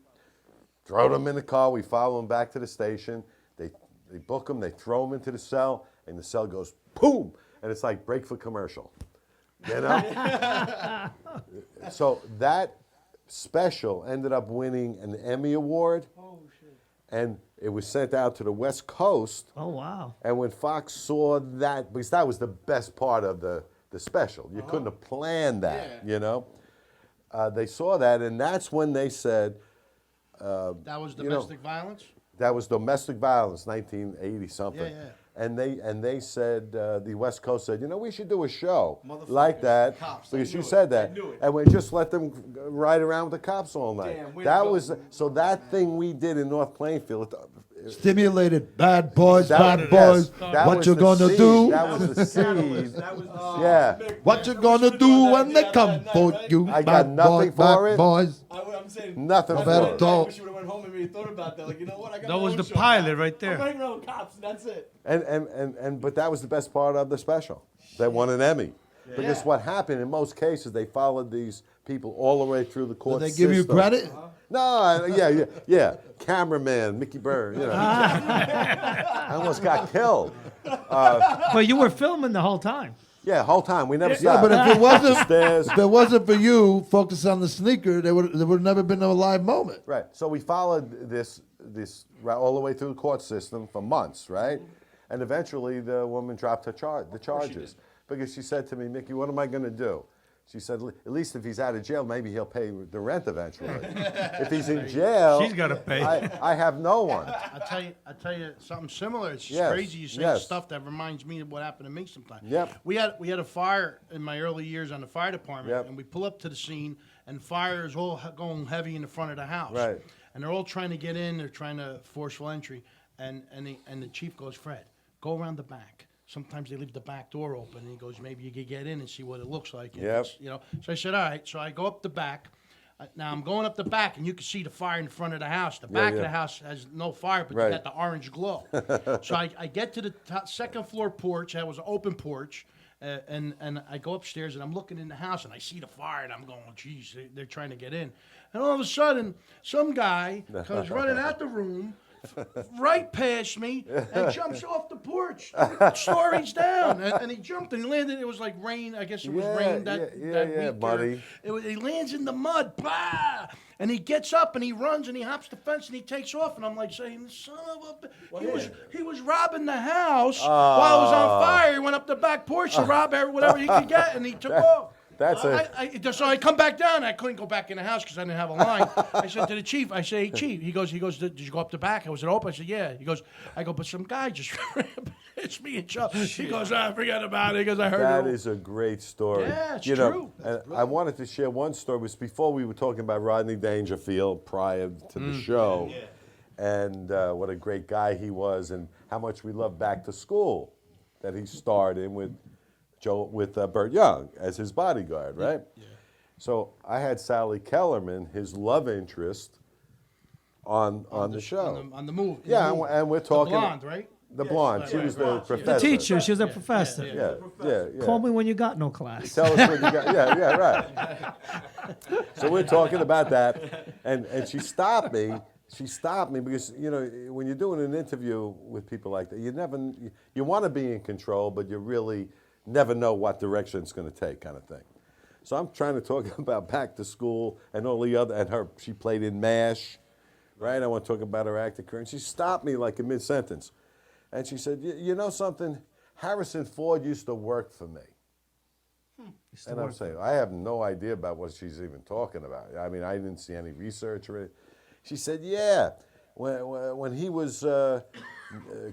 throw them in the car. We follow him back to the station. They book him. They throw him into the cell, and the cell goes boom, and it's like break for commercial. You know? So that special ended up winning an Emmy Award. Oh, shit. And it was sent out to the West Coast. Oh, wow. And when Fox saw that, because that was the best part of the special. You couldn't have planned that, you know? They saw that, and that's when they said... that was domestic violence? That was domestic violence, 1980-something. Yeah. And they said, the West Coast said, we should do a show like that, because you said that. And we just let them ride around with the cops all night. So that thing we did in North Plainfield. Stimulated bad boys. That What you gonna do? That was the seed. Yeah. What you gonna do when they come for you? I got nothing for it. Boys. I'm saying, Nothing for better it. talk. I wish you would have went home and maybe thought about that. Like, you know what? I got That my was own the show. pilot right there. I'm hanging around with cops, and that's it. But that was the best part of the special. They won an Emmy. Because what happened in most cases, they followed these people all the way through the court Did they system. give you credit? No, yeah. Cameraman, Mickey Byrne, I almost got killed. But you were filming the whole time. Yeah, whole time. We never Yeah, stopped. but Stairs. if it wasn't for you focus on the sneaker, there would never been a live moment. Right. So we followed this all the way through the court system for months, right? And eventually the woman dropped the charges. Because she said to me, Mickey, what am I going to do? She said, at least if he's out of jail, maybe he'll pay the rent eventually. If he's in jail, She's got to pay. I have no one. I'll tell you something similar. It's just Yes, crazy you say yes. stuff that reminds me of what happened to me sometimes. Yep. We had a fire in my early years on the fire department, Yep. and we pull up to the scene, and fire is all going heavy in the front of the house. Right. And they're all trying to get in. They're trying to forceful entry, and the chief goes, Fred, go around the back. Sometimes they leave the back door open, and he goes, maybe you could get in and see what it looks like. And Yep. So I said, all right. So I go up the back. Now I'm going up the back, and you can see the fire in front of the house. The back of the house has no fire, but Right. you got the orange glow. So I get to the second floor porch. That was an open porch. And I go upstairs, and I'm looking in the house, and I see the fire, and I'm going, geez, they're trying to get in. And all of a sudden, some guy comes running out the room, right past me, and jumps off the porch, 2 stories down. And he jumped and landed. It was like rain. I guess it was rain that week. buddy. He lands in the mud. Blah! And he gets up and he runs and he hops the fence and he takes off. And I'm like saying, son of a... He was robbing the house while it was on fire. He went up the back porch to rob whatever he could get, and he took off. So I come back down. I couldn't go back in the house because I didn't have a line. I said to the chief, I say, hey, chief. He goes, did you go up the back? Was it open? I said, yeah. He goes, but some guy just hits me in trouble. He goes, forget about it. He goes, I heard it. That is a great story. Yeah, it's true. And I wanted to share one story. It was before we were talking about Rodney Dangerfield prior to the show. And what a great guy he was, and how much we love Back to School that he starred in with Burt Young as his bodyguard, right? Yeah. So I had Sally Kellerman, his love interest, on the show. On the movie. Yeah, and we're talking. The blonde, right? The blonde. She was the professor. The teacher. She was a professor. Yeah. Call me when you got no class. Tell us when you got. Yeah, right. So we're talking about that, and she stopped me she stopped me because, you know, when you're doing an interview with people like that, you want to be in control, but you really never know what direction it's going to take, kind of thing. So I'm trying to talk about back to school and all the other, and she played in MASH, right? I want to talk about her acting career. And she stopped me like in mid-sentence. And she said, you know something? Harrison Ford used to work for me. And I'm saying, I have no idea about what she's even talking about. I mean, I didn't see any research or it. She said, yeah, when he was,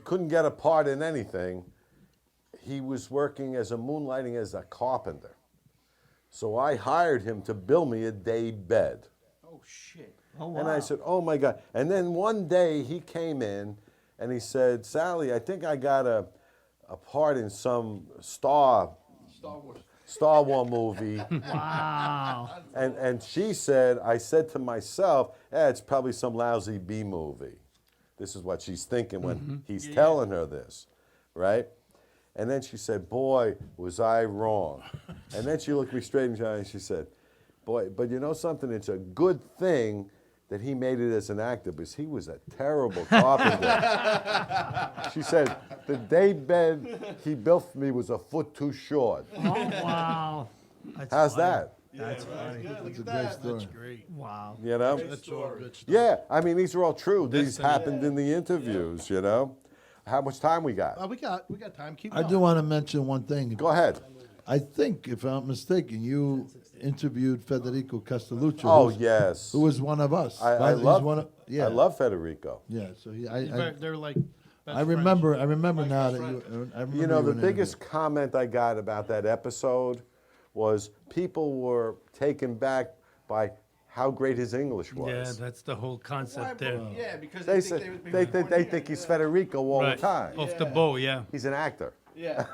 couldn't get a part in anything, he was working as moonlighting as a carpenter. So I hired him to build me a day bed. Oh, shit. Oh, wow. And I said, oh my God. And then one day he came in and he said, Sally, I think I got a part in some Star Wars movie. Wow. And she said, I said to myself, it's probably some lousy B movie. This is what she's thinking when he's telling her this, right? And then she said, boy, was I wrong. And then she looked me straight in the eye and she said, boy, but you know something? It's a good thing that he made it as an actor because he was a terrible carpenter. She said, the day bed he built for me was a foot too short. Oh, wow. That's How's funny. that? That's funny. That's a great story. That's great. Wow. You know? That's all good stuff. Yeah, I mean, these are all true. These happened in the interviews, you know? How much time we got? We got time. Keep I going. do want to mention one thing. Go ahead. I think, if I'm not mistaken, you interviewed Federico Castellucci. Oh, who's- yes. Who was one of us. I He's love, one of- yeah. I love Federico. Yeah, so They're like. best I remember now that you. I remember You know, the were in biggest comment I got about that episode was people were taken back by how great his English was. Yeah, that's the whole concept there. Yeah, because They think he's Federico all Right. the time. Off the bow, yeah. He's an actor. Yeah.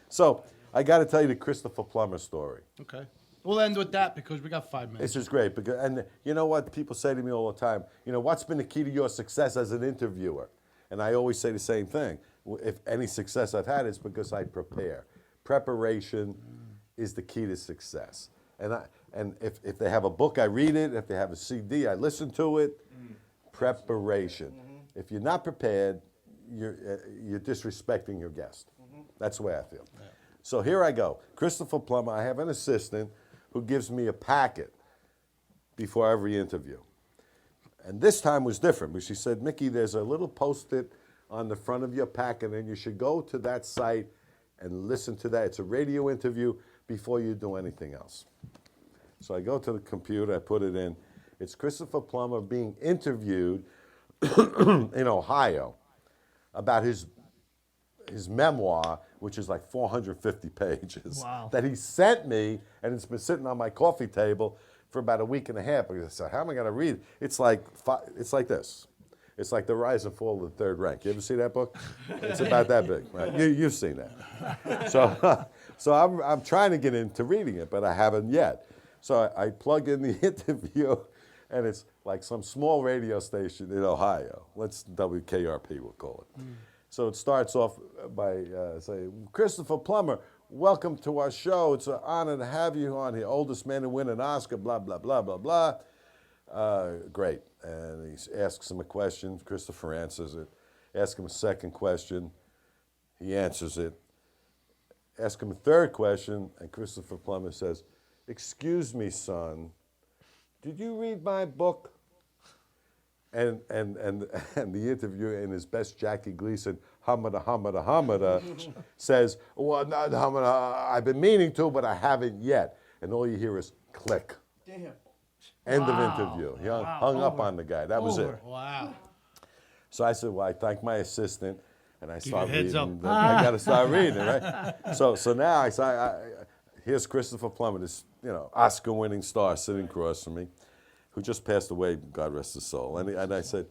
So I got to tell you the Christopher Plummer story. Okay. We'll end with that because we got 5 minutes. This is great because, and you know what people say to me all the time. You know, what's been the key to your success as an interviewer? And I always say the same thing. If any success I've had, it's because I prepare. Preparation is the key to success. And if they have a book, I read it. If they have a CD, I listen to it. Preparation. If you're not prepared, you're disrespecting your guest. That's the way I feel. Yeah. So here I go. Christopher Plummer, I have an assistant who gives me a packet before every interview. And this time was different because she said, Mickey, there's a little post-it on the front of your packet and you should go to that site and listen to that. It's a radio interview before you do anything else. So I go to the computer, I put it in. It's Christopher Plummer being interviewed in Ohio about his memoir, which is like 450 pages, Wow. that he sent me, and it's been sitting on my coffee table for about a week and a half. Because I said, how am I going to read it? It's like this. It's like The Rise and Fall of the Third Reich. You ever see that book? It's about that big. Right? You've seen that. So I'm trying to get into reading it, but I haven't yet. So I plug in the interview, and it's like some small radio station in Ohio. Let's WKRP, we'll call it. So it starts off by saying, Christopher Plummer, welcome to our show. It's an honor to have you on here. Oldest man to win an Oscar, blah, blah, blah, blah, blah. Great. And he asks him a question. Christopher answers it. Ask him a second question. He answers it. Ask him a third question, and Christopher Plummer says, excuse me, son, did you read my book? And the interviewer, in his best Jackie Gleason, hamada, says, well, no, I've been meaning to, but I haven't yet. And all you hear is click. Damn. End of interview. He hung up on the guy. That was it. Wow. So I said, well, I thank my assistant, and I start a heads reading. up. I got to start reading, right? So now here's Christopher Plummer, this Oscar-winning star sitting across from me, who just passed away, God rest his soul. And I said,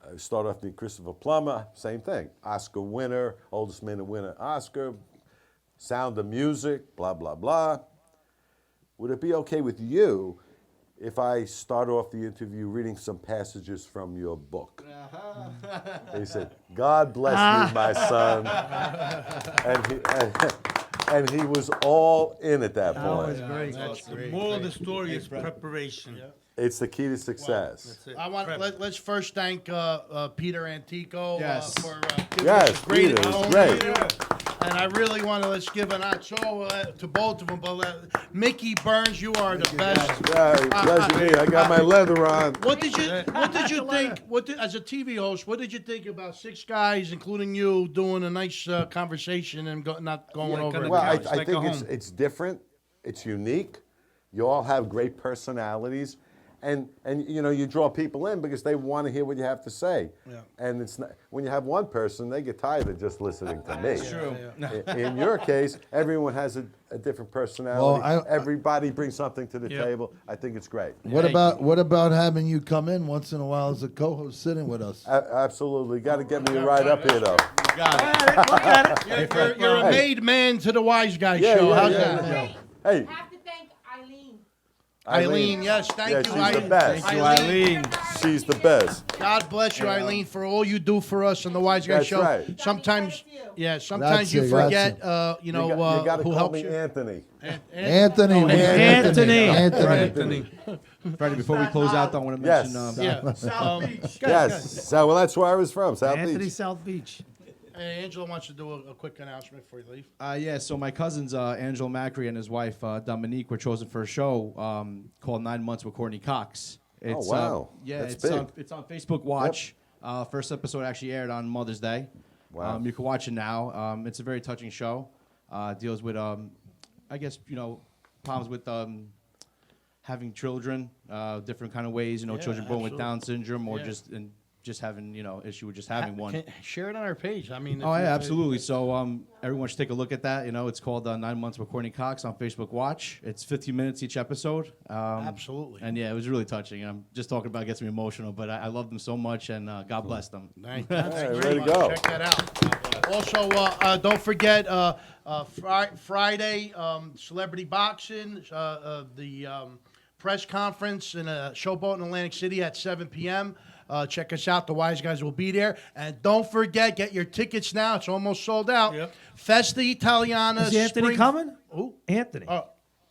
I start off being Christopher Plummer, same thing. Oscar winner, oldest man to win an Oscar, Sound of Music, blah, blah, blah. Would it be okay with you if I start off the interview reading some passages from your book? He said, God bless you, my son. And he was all in at that point. That was great. That's The great. moral of the story is preparation. It's the key to success. I want let's first thank Peter Antico Yes. for giving Yes, us a great Peter, it's overview. great. And I really want to let's give an show to both of them. But Mickey Burns, you are the best. Yeah, pleasure me. I got my leather on. What did you think? As a TV host, what did you think about 6 guys, including you, doing a nice conversation and not going over it? Well, I It's like think a home. it's different. It's unique. You all have great personalities. And you know, you draw people in because they want to hear what you have to say. Yeah. And it's not, when you have one person, they get tired of just listening to me. That's true. In your case, everyone has a different personality. Well, Everybody brings something to the table. I think it's great. What about having you come in once in a while as a co-host sitting with us? Absolutely. Got to get me right up here, though. You're a made man to the Wiseguyz show. How's that? Hey. I have to thank Eileen. Eileen, yes, thank you, she's Eileen. the best. Thank you, Eileen. She's the best. God bless you, Eileen, for all you do for us on the Wiseguyz That's show. right. Sometimes, sometimes That's you it, forget, that's You got to who call helps me you. Anthony. Anthony. Freddie, before we close out, though, I want to Yes. mention. South Beach. Yes. So, well, that's where I was from, South Anthony Beach. South Beach. Hey, Angela wants to do a quick announcement before you leave. Yeah, so my cousins, Angelo Macri and his wife, Dominique, were chosen for a show called 9 Months with Courtney Cox. It's, wow. Yeah, That's it's big. it's on Facebook Watch. First episode actually aired on Mother's Day. Wow. You can watch it now. It's a very touching show. Deals with, I guess, problems with having children, different kind of ways, children born with Down syndrome or just having, issue with just having one. Share it on our page. I mean, Oh, yeah, absolutely. So everyone should take a look at that. It's called 9 Months with Courtney Cox on Facebook Watch. It's 15 minutes each episode. Absolutely. And, yeah, it was really touching. I'm just talking about it gets me emotional, but I love them so much, and God bless them. Thank you. Hey, way to go. Check that out. Also, don't forget Friday, Celebrity Boxing, the press conference in a showboat in Atlantic City at 7 p.m. Check us out. The Wiseguyz will be there. And don't forget, get your tickets now. It's almost sold out. Yep. Festa Italiana. Is Anthony coming? Who? Anthony.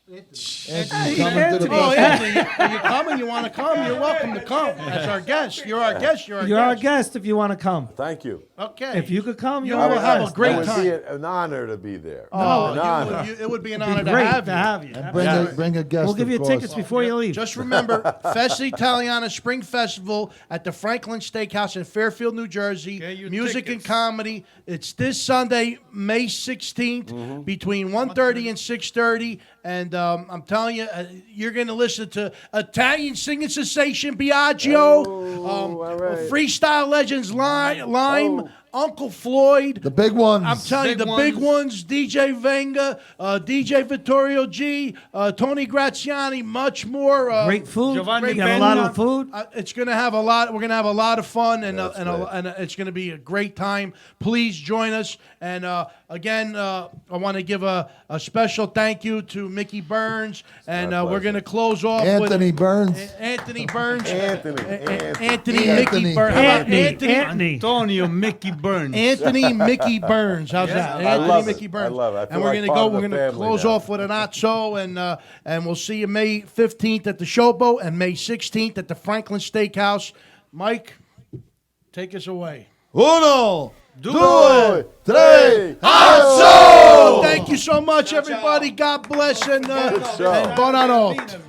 Anthony's coming to the Oh, bus. Anthony, are you coming? You want to come? You're welcome to come as our guest. You're our guest. You're our You're our guest. guest if you want to come. Thank you. Okay. If you could come, You you're will our have a guest. great It would time. be an honor to be there. Oh, An honor. it would be an It'd honor be great to have you. And bring a guest. We'll give of you course. tickets before you leave. Just remember, Festa Italiana Spring Festival at the Franklin Steakhouse in Fairfield, New Jersey. Get your Music tickets. and comedy. It's this Sunday, May 16th, between 1:30 and 6:30. And I'm telling you, you're going to listen to Italian singing sensation Biagio, all right. freestyle legends Lime, Uncle Floyd. The big ones. I'm telling you, Big the big ones. ones, DJ Venga, DJ Vittorio G, Tony Graziani, much more. Great food. Giovanni You got a lot Benda. of food. It's going to have a lot. We're going to have a lot of fun, and That's and it's going to be a great time. Please join us. And again, I want to give a special thank you to Mickey Burns, and my we're pleasure. going to close off Anthony with Burns. Anthony Burns. Anthony. Anthony Anthony. Mickey Burns. How about Anthony. Anthony? Antonio Mickey Burns. Anthony Mickey Burns. How's that? I Anthony love it. Mickey Burns. I love it. I And feel we're like gonna part go. of the We're gonna family close now. off with an Antico, and we'll see you May 15th at the Showboat and May 16th at the Franklin Steakhouse. Mike, take us away. Uno, Due, tre. Antico! Thank you so much, everybody. God bless and show. buonanotte.